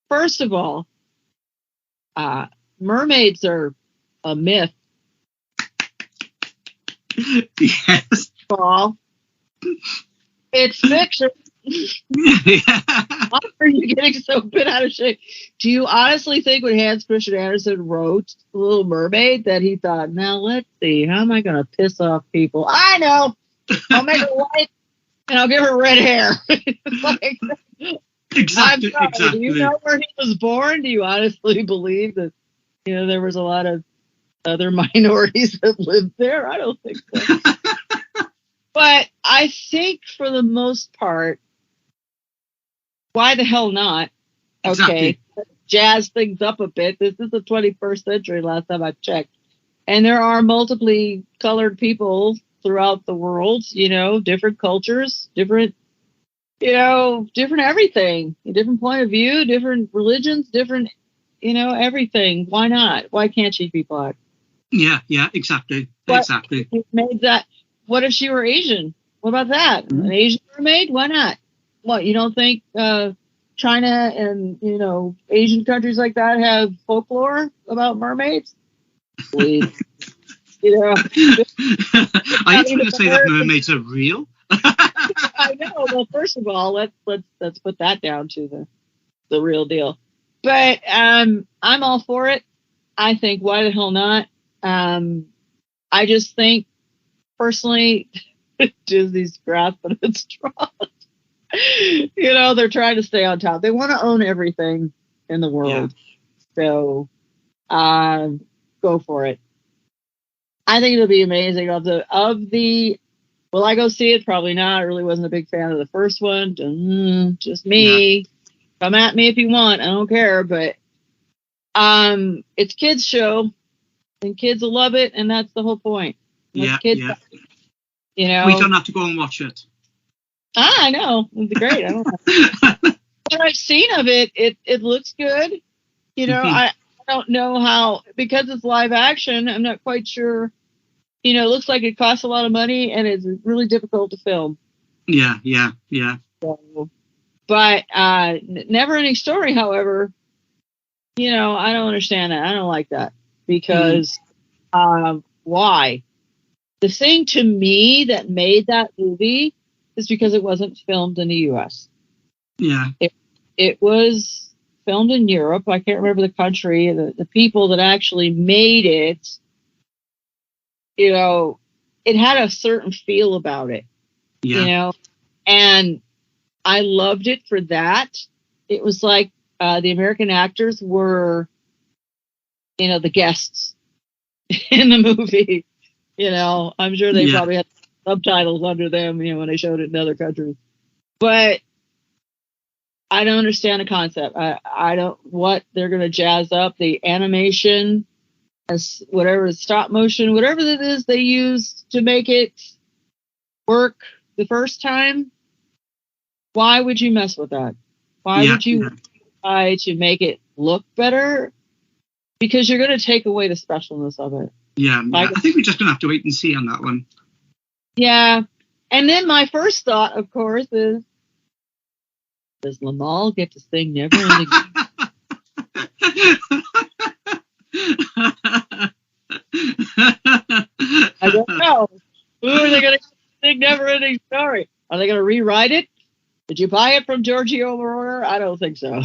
First of all, mermaids are a myth. Yes. Paul. It's fiction. Why are you getting so bent out of shape? Do you honestly think when Hans Christian Andersen wrote The Little Mermaid that he thought, now let's see, how am I going to piss off people? I know. I'll make her white and I'll give her red hair. Exactly. Do you know where he was born? Do you honestly believe that there was a lot of other minorities that lived there? I don't think so. But I think for the most part, why the hell not? Okay, jazz things up a bit. This is the 21st century, last time I checked. And there are multiply colored people throughout the world, different cultures, different everything, a different point of view, different religions, different, everything. Why not? Why can't she be black? Yeah, exactly. Exactly. Made that. What if she were Asian? What about that? Mm-hmm. An Asian mermaid? Why not? What, you don't think China and, Asian countries like that have folklore about mermaids? Please. Are you trying to say that mermaids are real? I know. Well, first of all, let's put that down to the real deal. But I'm all for it. I think why the hell not? I just think personally Disney's grasping at straws. They're trying to stay on top. They want to own everything in the world. Yeah. So go for it. I think it'll be amazing. Will I go see it? Probably not. I really wasn't a big fan of the first one. Just me. Yeah. Come at me if you want. I don't care. But it's a kids' show, and kids will love it, and that's the whole point. Yeah. You know, we don't have to go and watch it. I know. It'd be great. I don't know. What I've seen of it, it looks good. You know, I don't know how, because it's live action, I'm not quite sure. You know, it looks like it costs a lot of money and it's really difficult to film. Yeah. So, but Never Ending Story, however, you know, I don't understand that. I don't like that because why? The thing to me that made that movie is because it wasn't filmed in the U.S. Yeah. It was filmed in Europe. I can't remember the country. The people that actually made it, you know, it had a certain feel about it, you know, and I loved it for that. It was like the American actors were, you know, the guests in the movie. You know, I'm sure they probably had subtitles under them, you know, when they showed it in other countries. But I don't understand the concept. I don't, what they're going to jazz up the animation as whatever, stop motion, whatever it is they used to make it work the first time. Why would you mess with that? Why would you try to make it look better? Because you're going to take away the specialness of it. Yeah. I think we're just going to have to wait and see on that one. Yeah. And then my first thought, of course, is, does Lamal get to sing Never Ending? I don't know. Who are they going to sing Never Ending Story? Are they going to rewrite it? Did you buy it from Giorgio Moroder? I don't think so.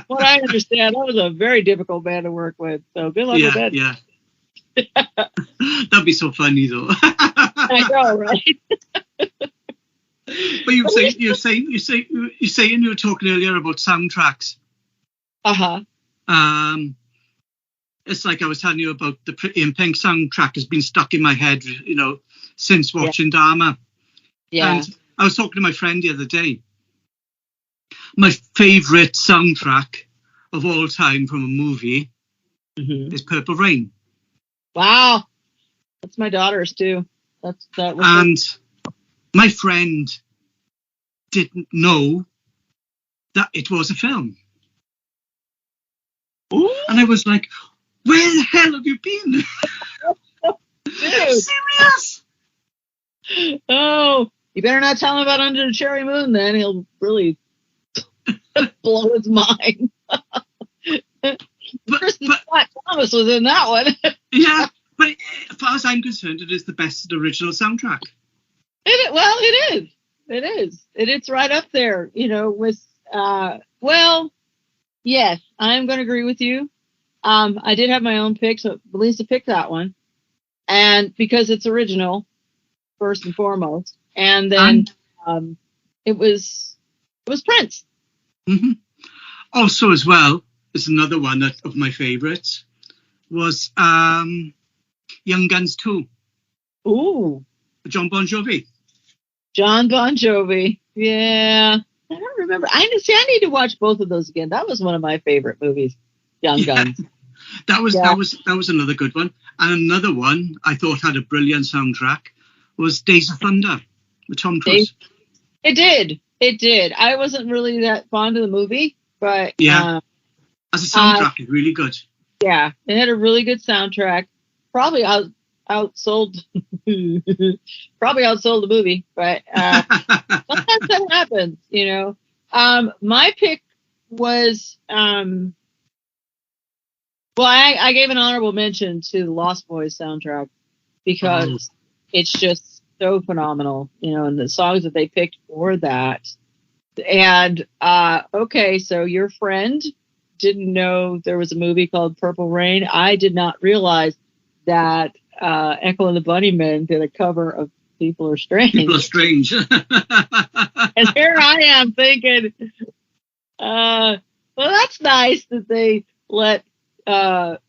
What I understand, that was a very difficult man to work with. So good luck with that. Yeah. That'd be so funny, though. I know, right? But you were saying you were talking earlier about soundtracks. It's like I was telling you about the Pretty in Pink soundtrack has been stuck in my head, you know, since watching Dharma. Yeah. And I was talking to my friend the other day. My favourite soundtrack of all time from a movie is Purple Rain. Wow. That's my daughter's too. My friend didn't know that it was a film. Ooh. And I was like, where the hell have you been? Dude. Serious? Oh, you better not tell him about Under the Cherry Moon then. He'll really blow his mind. Kristen Scott Thomas was in that one. Yeah, but as far as I'm concerned, it is the best original soundtrack. It is. It's right up there, you know, with, yes, I'm going to agree with you. I did have my own pick, so Lisa picked that one. And because it's original, first and foremost. And then it was Prince. Mm-hmm. Also, as well, is another one of my favorites was Young Guns 2. Ooh. John Bon Jovi. Yeah. I don't remember. I need to watch both of those again. That was one of my favorite movies, Young Guns. That was another good one. And another one I thought had a brilliant soundtrack was Days of Thunder with Tom Cruise. It did. I wasn't really that fond of the movie, but as a soundtrack, it's really good. Yeah, it had a really good soundtrack. Probably outsold the movie, but sometimes that happens, you know. My pick was I gave an honorable mention to the Lost Boys soundtrack because it's just so phenomenal, you know, and the songs that they picked for that. And so your friend didn't know there was a movie called Purple Rain. I did not realize that Echo and the Bunnymen did a cover of People Are Strange. People Are Strange. And here I am thinking, well, that's nice that they let the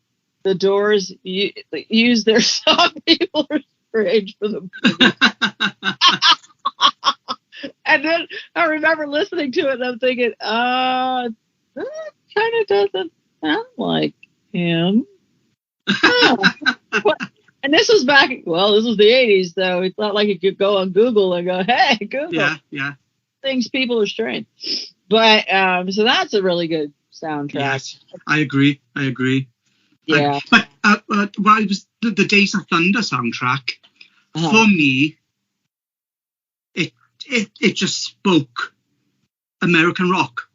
Doors use their song "People Are Strange" for the movie. And then I remember listening to it and I'm thinking, that kind of doesn't sound like him. And this was this was the 80s, so it's not like you could go on Google and go, hey, Google. Yeah. Things People Are Strange. But, so that's a really good soundtrack. Yes, I agree. Yeah. But while it was the Days of Thunder soundtrack, for me, it just spoke American rock.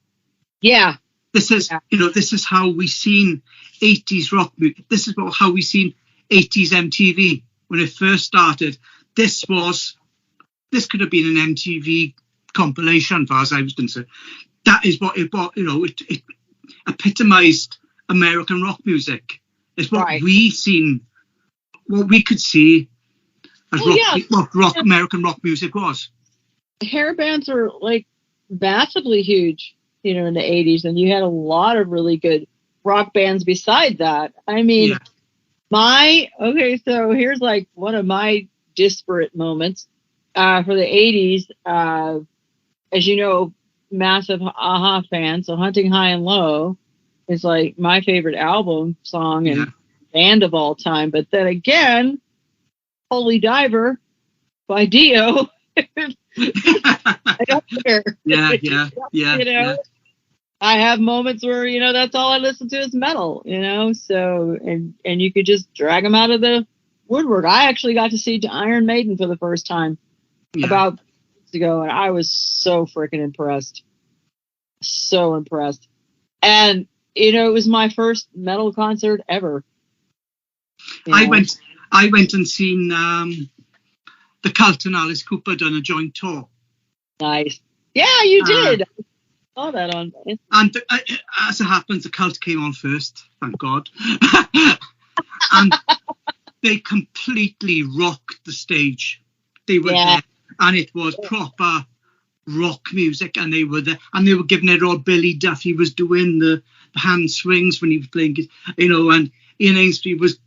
Yeah. This is how we seen 80s rock music. This is how we seen 80s MTV when it first started. This could have been an MTV compilation, as far as I was concerned. That is what it was. It epitomized American rock music. It's what what we could see as American rock music was. Hair bands are like massively huge, in the 80s, and you had a lot of really good rock bands beside that. I mean, so here's like one of my disparate moments for the 80s. As you know, massive Aha fan, so Hunting High and Low is like my favorite album song and band of all time. But then again, Holy Diver by Dio. I don't care. Yeah. I have moments where, that's all I listen to is metal, so, and you could just drag them out of the woodwork. I actually got to see Iron Maiden for the first time about weeks ago, and I was so freaking impressed. So impressed. And, it was my first metal concert ever. I went and seen the Cult and Alice Cooper done a joint tour. Nice. Yeah, you did. I saw that on. And as it happens, the Cult came on first, thank God. And they completely rocked the stage. They were there, and it was proper rock music, and they were there, and they were giving it all. Billy Duffy was doing the hand swings when he was playing, and Ian Ainsley was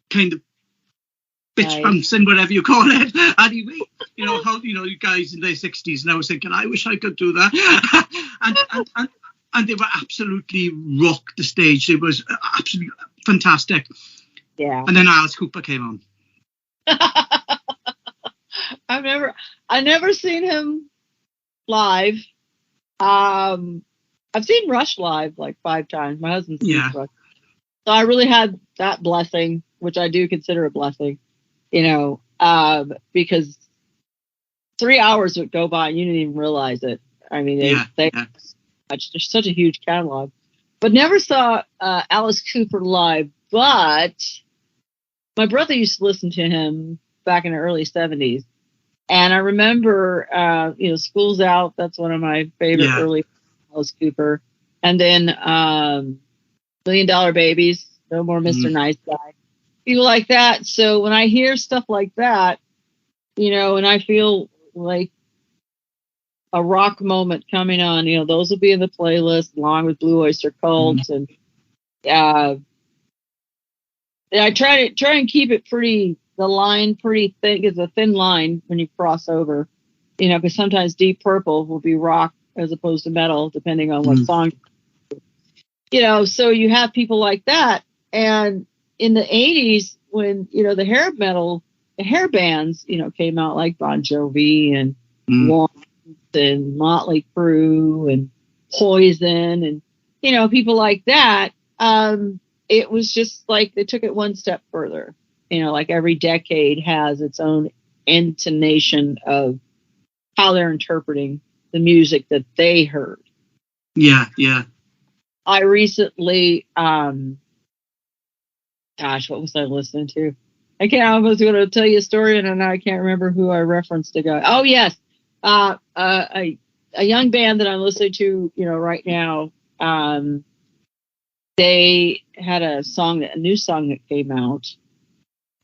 kind of bitch bouncing, whatever you call it. Anyway, you guys in their 60s, and I was thinking, I wish I could do that. and they were absolutely rocked the stage. It was absolutely fantastic. Yeah. And then Alice Cooper came on. I've never seen him live. I've seen Rush live like 5 times. My husband's seen Rush. So I really had that blessing, which I do consider a blessing, because 3 hours would go by and you didn't even realize it. I mean, there's such a huge catalog. But never saw Alice Cooper live. But my brother used to listen to him back in the early 70s. And I remember, School's Out. That's one of my favorite early Alice Cooper. And then $1 Million Babies, No More Mr. Nice Guy. People like that. So when I hear stuff like that, and I feel like a rock moment coming on, those will be in the playlist along with Blue Oyster Cult. And I try and keep it pretty thick. It's a thin line when you cross over, because sometimes Deep Purple will be rock as opposed to metal, depending on what song. So you have people like that. And in the 80s, when, the hair bands, came out like Bon Jovi and Warrant and Motley Crue and Poison and, people like that, it was just like they took it one step further. Like every decade has its own intonation of how they're interpreting the music that they heard. Yeah. I recently, what was I listening to? I was going to tell you a story, and now I can't remember who I referenced to go. Oh, yes. A young band that I'm listening to, right now, they had a new song that came out,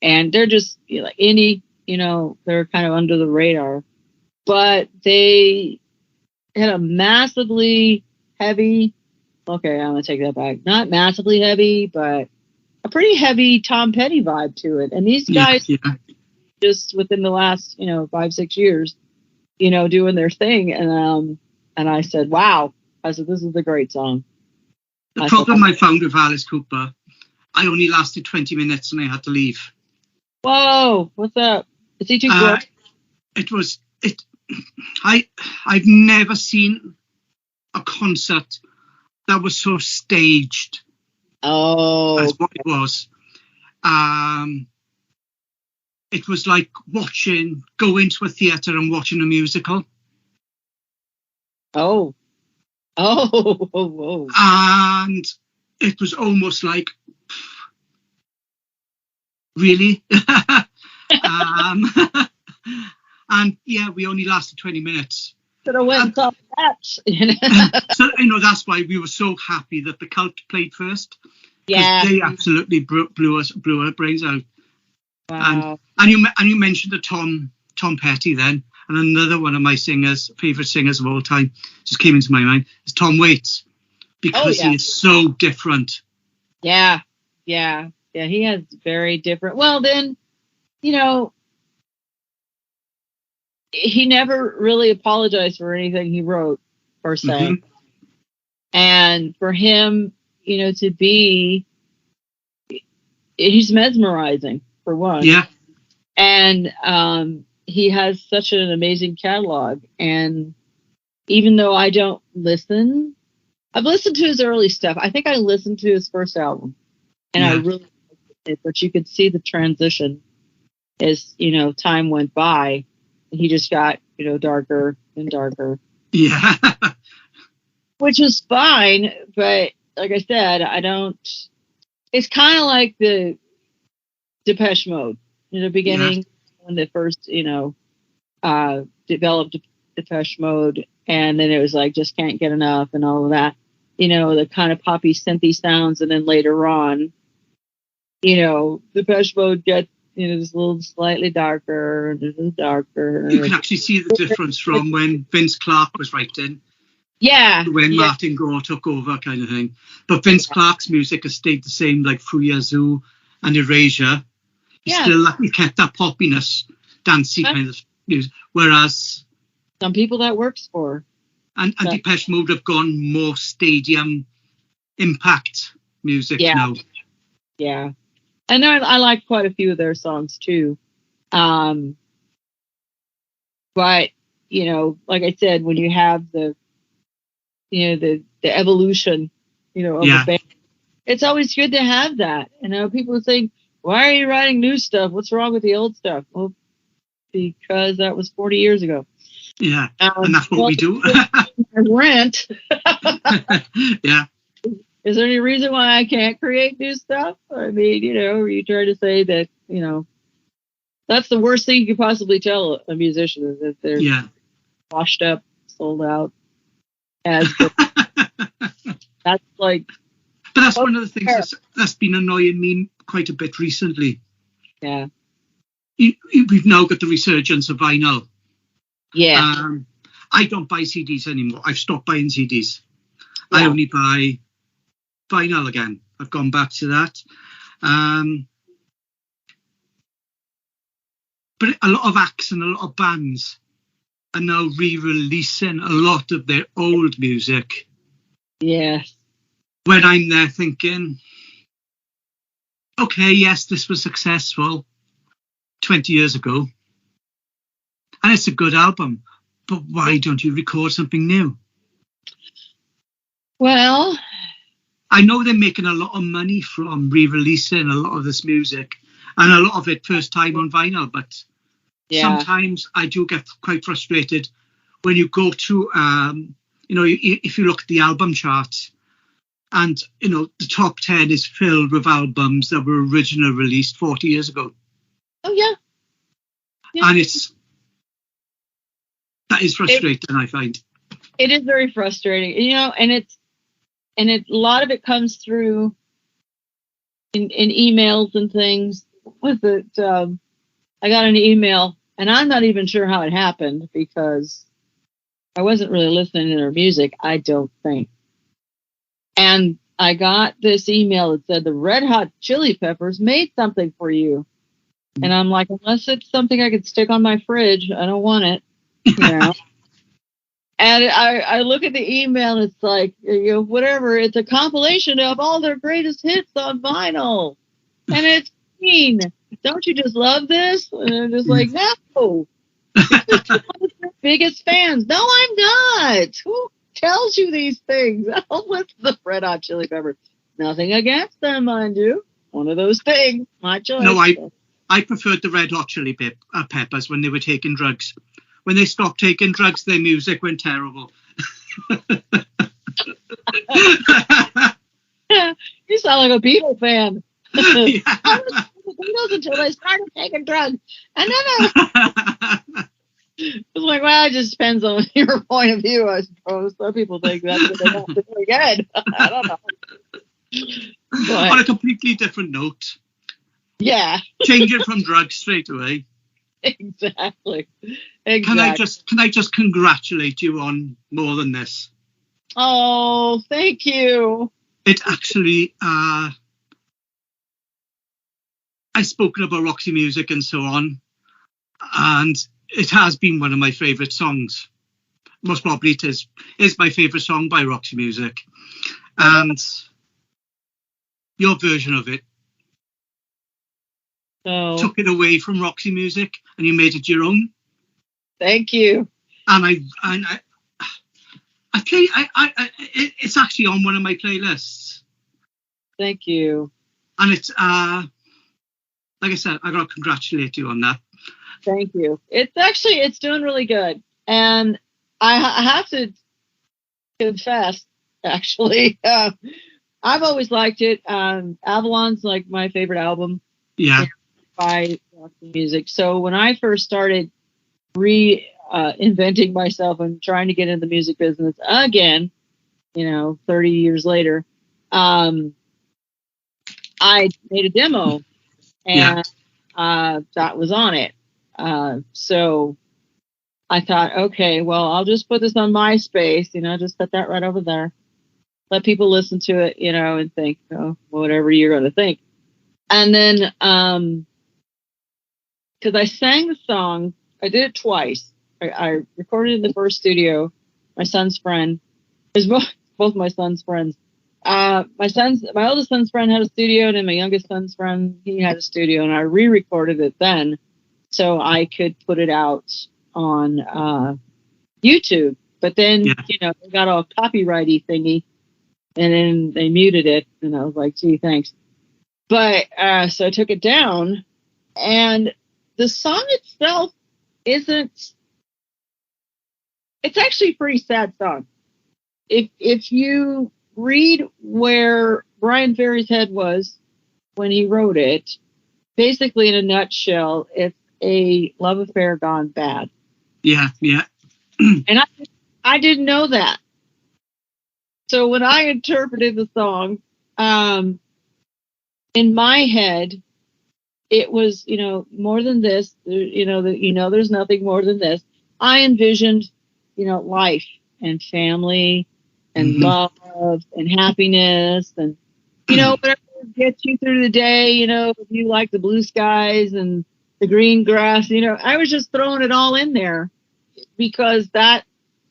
and they're just like indie, they're kind of under the radar, but they had a massively heavy okay, I'm gonna take that back. Not massively heavy, but a pretty heavy Tom Petty vibe to it. And these guys just within the last, 5-6 years, doing their thing. And I said, wow. I said, this is a great song. The problem I found with Alice Cooper, I only lasted 20 minutes and I had to leave. Whoa, what's up? Is he too good? I've never seen a concert that was so staged. Oh, as what it was. It was like go into a theatre and watching a musical. Oh. And it was almost like, really? And yeah, we only lasted 20 minutes. Should have went and saw that. So, that's why we were so happy that the Cult played first. Yeah. They absolutely blew our brains out. Wow. And you mentioned the Tom Petty then, and another one of my favourite singers of all time, just came into my mind, is Tom Waits, because he is so different. Yeah. He has very different. Well, then, he never really apologized for anything he wrote, per se. Mm-hmm. And for him, to be, he's mesmerizing, for one. Yeah. And he has such an amazing catalog. And even though I don't listen, I've listened to his early stuff. I think I listened to his first album, and I really liked it. But you could see the transition as time went by. He just got darker and darker. Yeah. Which is fine, but like I said, I don't. It's kind of like the Depeche Mode in the beginning, when they first developed Depeche Mode, and then it was like just can't get enough and all of that. The kind of poppy synthy sounds, and then later on, Depeche Mode gets just a little slightly darker and a little darker. You can actually see the difference from when Vince Clarke was writing. Yeah. When Martin Gore took over, kind of thing. But Vince Clarke's music has stayed the same, like through Yazoo and Erasure. He kept that poppiness, dancey kind of music. Whereas some people that works for. And Depeche Mode have gone more stadium impact music now. Yeah. And I like quite a few of their songs too. But, like I said, when you have the evolution, of the band, it's always good to have that. People think, why are you writing new stuff? What's wrong with the old stuff? Well, because that was 40 years ago. Yeah, and that's what we do. Rent. Yeah. Is there any reason why I can't create new stuff? I mean, you try to say that, that's the worst thing you could possibly tell a musician, is that they're washed up, sold out. That's like. But that's one of the things that's been annoying me quite a bit recently. Yeah. We've now got the resurgence of vinyl. Yeah. I don't buy CDs anymore. I've stopped buying CDs. Yeah. I only buy vinyl again. I've gone back to that. But a lot of acts and a lot of bands are now re-releasing a lot of their old music. Yes. When I'm there thinking, okay, yes, this was successful 20 years ago. And it's a good album. But why don't you record something new? Well, I know they're making a lot of money from re-releasing a lot of this music, and a lot of it first time on vinyl, but sometimes I do get quite frustrated when you go to, if you look at the album charts, and, the top 10 is filled with albums that were originally released 40 years ago. Oh, yeah. And that is frustrating, I find. It is very frustrating, and a lot of it comes through in emails and things. With it, I got an email, and I'm not even sure how it happened, because I wasn't really listening to their music, I don't think. And I got this email that said the Red Hot Chili Peppers made something for you. And I'm like, unless it's something I could stick on my fridge, I don't want it, you know. And I look at the email and it's like, you know, whatever. It's a compilation of all their greatest hits on vinyl. And it's mean. Don't you just love this? And I'm just like, no. You're just one of their biggest fans. No, I'm not. Who tells you these things? I don't listen to the Red Hot Chili Peppers. Nothing against them, mind you. One of those things. My choice. No, I preferred the Red Hot Chili Peppers when they were taking drugs. When they stopped taking drugs, their music went terrible. You sound like a Beatle fan. Yeah. I was the Beatles until they started taking drugs. And then it's like, well, it just depends on your point of view, I suppose. Some people think that's what they want to do again. I don't know. But, on a completely different note. Yeah. Change it from drugs straight away. Exactly. Can I just congratulate you on More Than This? Oh, thank you. It actually, I've spoken about Roxy Music and so on, and it has been one of my favourite songs. Most probably it is my favourite song by Roxy Music. And your version of it took it away from Roxy Music and you made it your own. Thank you. And it's actually on one of my playlists. Thank you. And it's like I said, I gotta congratulate you on that. Thank you. It's doing really good. And I have to confess, actually, I've always liked it. Avalon's like my favorite album. Yeah. By Roxy Music. So when I first started reinventing myself and trying to get into the music business again, 30 years later, I made a demo and that was on it. So I thought, okay, well, I'll just put this on MySpace, just put that right over there. Let people listen to it, and think, whatever you're going to think. And then, because I sang the song, I did it twice. I recorded it in the first studio. My son's friend, it was both my son's friends. My oldest son's friend had a studio, and then my youngest son's friend, he had a studio, and I re-recorded it then so I could put it out on YouTube. But then, they got all copyrighty thingy, and then they muted it, and I was like, gee, thanks. But so I took it down, and the song itself it's actually a pretty sad song. If you read where Brian Ferry's head was when he wrote it, basically in a nutshell, it's a love affair gone bad. Yeah. And I didn't know that. So when I interpreted the song, in my head, it was, more than this, there's nothing more than this. I envisioned, life and family and love and happiness and, whatever gets you through the day, if you like the blue skies and the green grass, I was just throwing it all in there because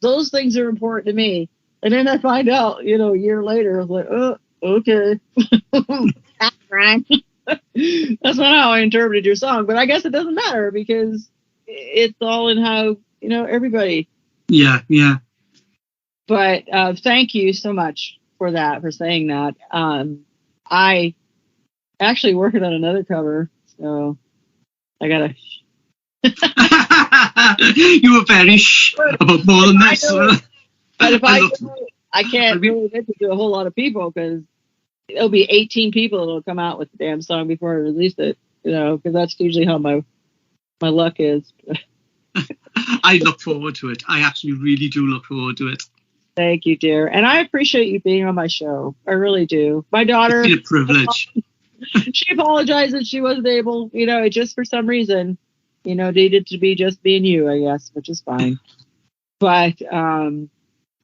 those things are important to me. And then I find out, a year later, I was like, oh, okay. That's right. That's not how I interpreted your song, but I guess it doesn't matter because it's all in how, everybody. Yeah. But thank you so much for saying that. I actually working on another cover, so I gotta. You were very about More Than This. But if I can't really get to do a whole lot of people because it'll be 18 people that'll come out with the damn song before I release it, because that's usually how my luck is. I look forward to it. I actually really do look forward to it. Thank you, dear. And I appreciate you being on my show. I really do. My daughter. It's been a privilege. She apologized that she wasn't able, it just for some reason, needed to be just being you, I guess, which is fine. But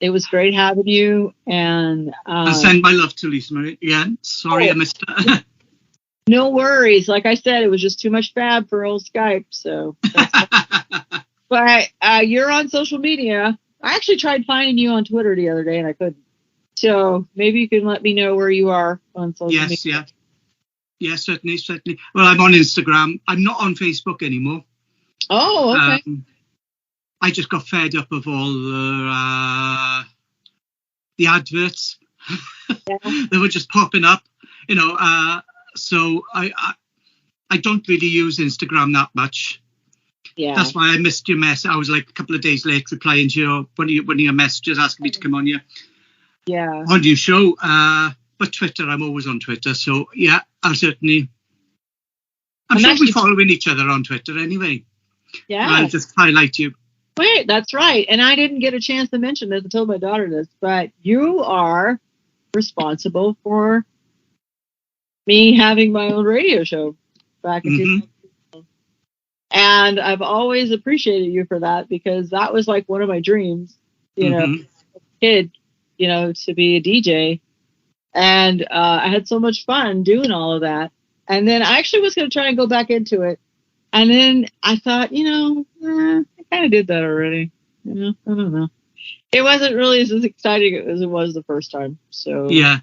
It was great having you. And send my love to Lisamarie again. Sorry I missed her. No worries. Like I said, it was just too much fab for old Skype. So, but you're on social media. I actually tried finding you on Twitter the other day and I couldn't. So maybe you can let me know where you are on social media. Yeah, certainly. Well, I'm on Instagram. I'm not on Facebook anymore. Oh, okay. I just got fed up of all the adverts. They were just popping up, so I don't really use Instagram that much. Yeah. That's why I missed your mess. I was like a couple of days late replying to one of your messages asking me to come on your show. But Twitter, I'm always on Twitter. So yeah, I'm sure we're following each other on Twitter anyway. Yeah. I'll just highlight you. Wait, that's right. And I didn't get a chance to mention this. I told my daughter this, but you are responsible for me having my own radio show back in 2000. And I've always appreciated you for that because that was like one of my dreams, as a kid, to be a DJ. And I had so much fun doing all of that. And then I actually was going to try and go back into it. And then I thought, I kind of did that already. I don't know. It wasn't really as exciting as it was the first time. So yeah,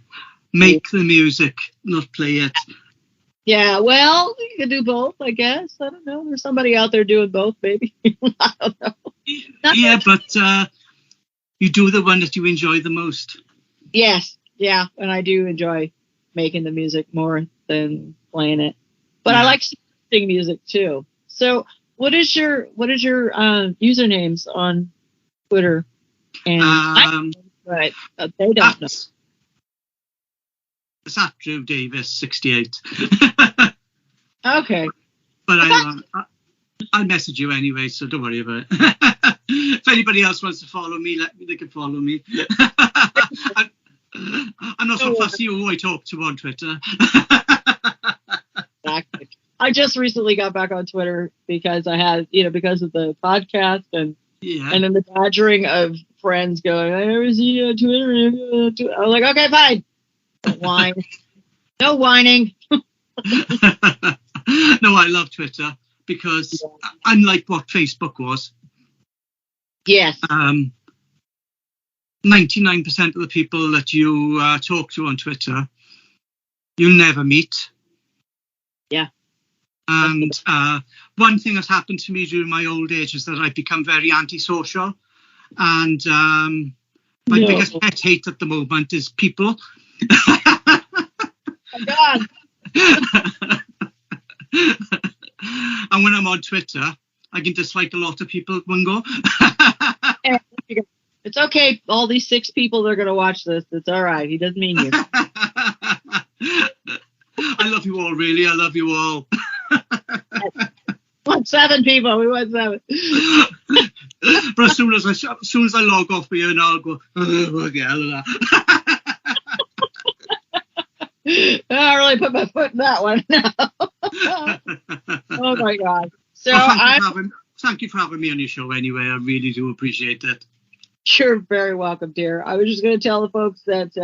make the music, not play it. Yeah, well, you could do both, I guess. I don't know. There's somebody out there doing both, maybe. I don't know. But you do the one that you enjoy the most. Yes, yeah, and I do enjoy making the music more than playing it. But I like sing music too. So, what is your usernames on Twitter? And but they don't know. It's at Drew Davis 68. Okay. But I'll message you anyway, so don't worry about it. If anybody else wants to follow me, they can follow me. I'm not so fussy who I talk to on Twitter. Exactly. I just recently got back on Twitter because I had, because of the podcast and then the badgering of friends going, I never see you on Twitter. I was like, okay, fine. Don't whine. No whining. No, I love Twitter because unlike what Facebook was. Yes. 99% of the people that you talk to on Twitter, you'll never meet. Yeah. And one thing that's happened to me during my old age is that I've become very antisocial. And my biggest pet hate at the moment is people. Oh, my God. And when I'm on Twitter, I can dislike a lot of people at one go. It's okay. All these 6 people that are going to watch this. It's all right. He doesn't mean you. I love you all, really. I love you all. We want 7 people. We want 7. But as soon as I log off with you, and I'll go, what the hell is that? I really put my foot in that one. Oh my God. So thank you for having me on your show anyway. I really do appreciate it. You're very welcome, dear. I was just going to tell the folks that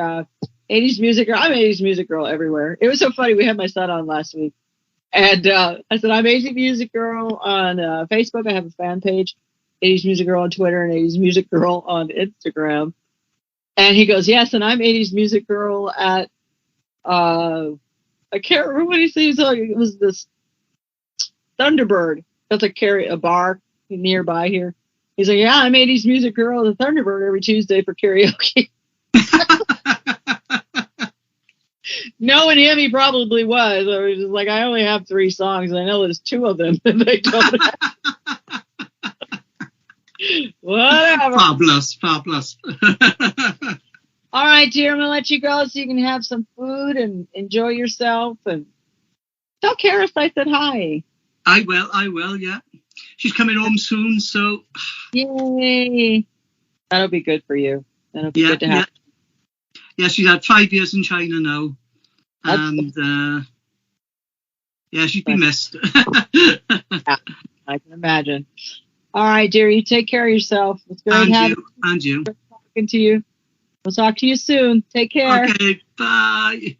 80s Music Girl, I'm 80s Music Girl everywhere. It was so funny. We had my son on last week. And I said, I'm 80s Music Girl on Facebook. I have a fan page, 80s Music Girl on Twitter, and 80s Music Girl on Instagram. And he goes, yes, and I'm 80s Music Girl at, I can't remember what he said. It was this Thunderbird. That's a bar nearby here. He's like, yeah, I'm 80s Music Girl at the Thunderbird every Tuesday for karaoke. Knowing him, he probably was. I was just like, I only have 3 songs. And I know there's 2 of them that they don't have. Whatever. Fabulous. All right, dear, I'm going to let you go so you can have some food and enjoy yourself. And tell Karis I said hi. I will, yeah. She's coming home soon, so. Yay. That'll be good for you. That'll be good to have. Yeah, she's had 5 years in China now. And, she's been missed. Yeah, I can imagine. All right, dear, you take care of yourself. It's great and you. talking to you. We'll talk to you soon. Take care. Okay, bye.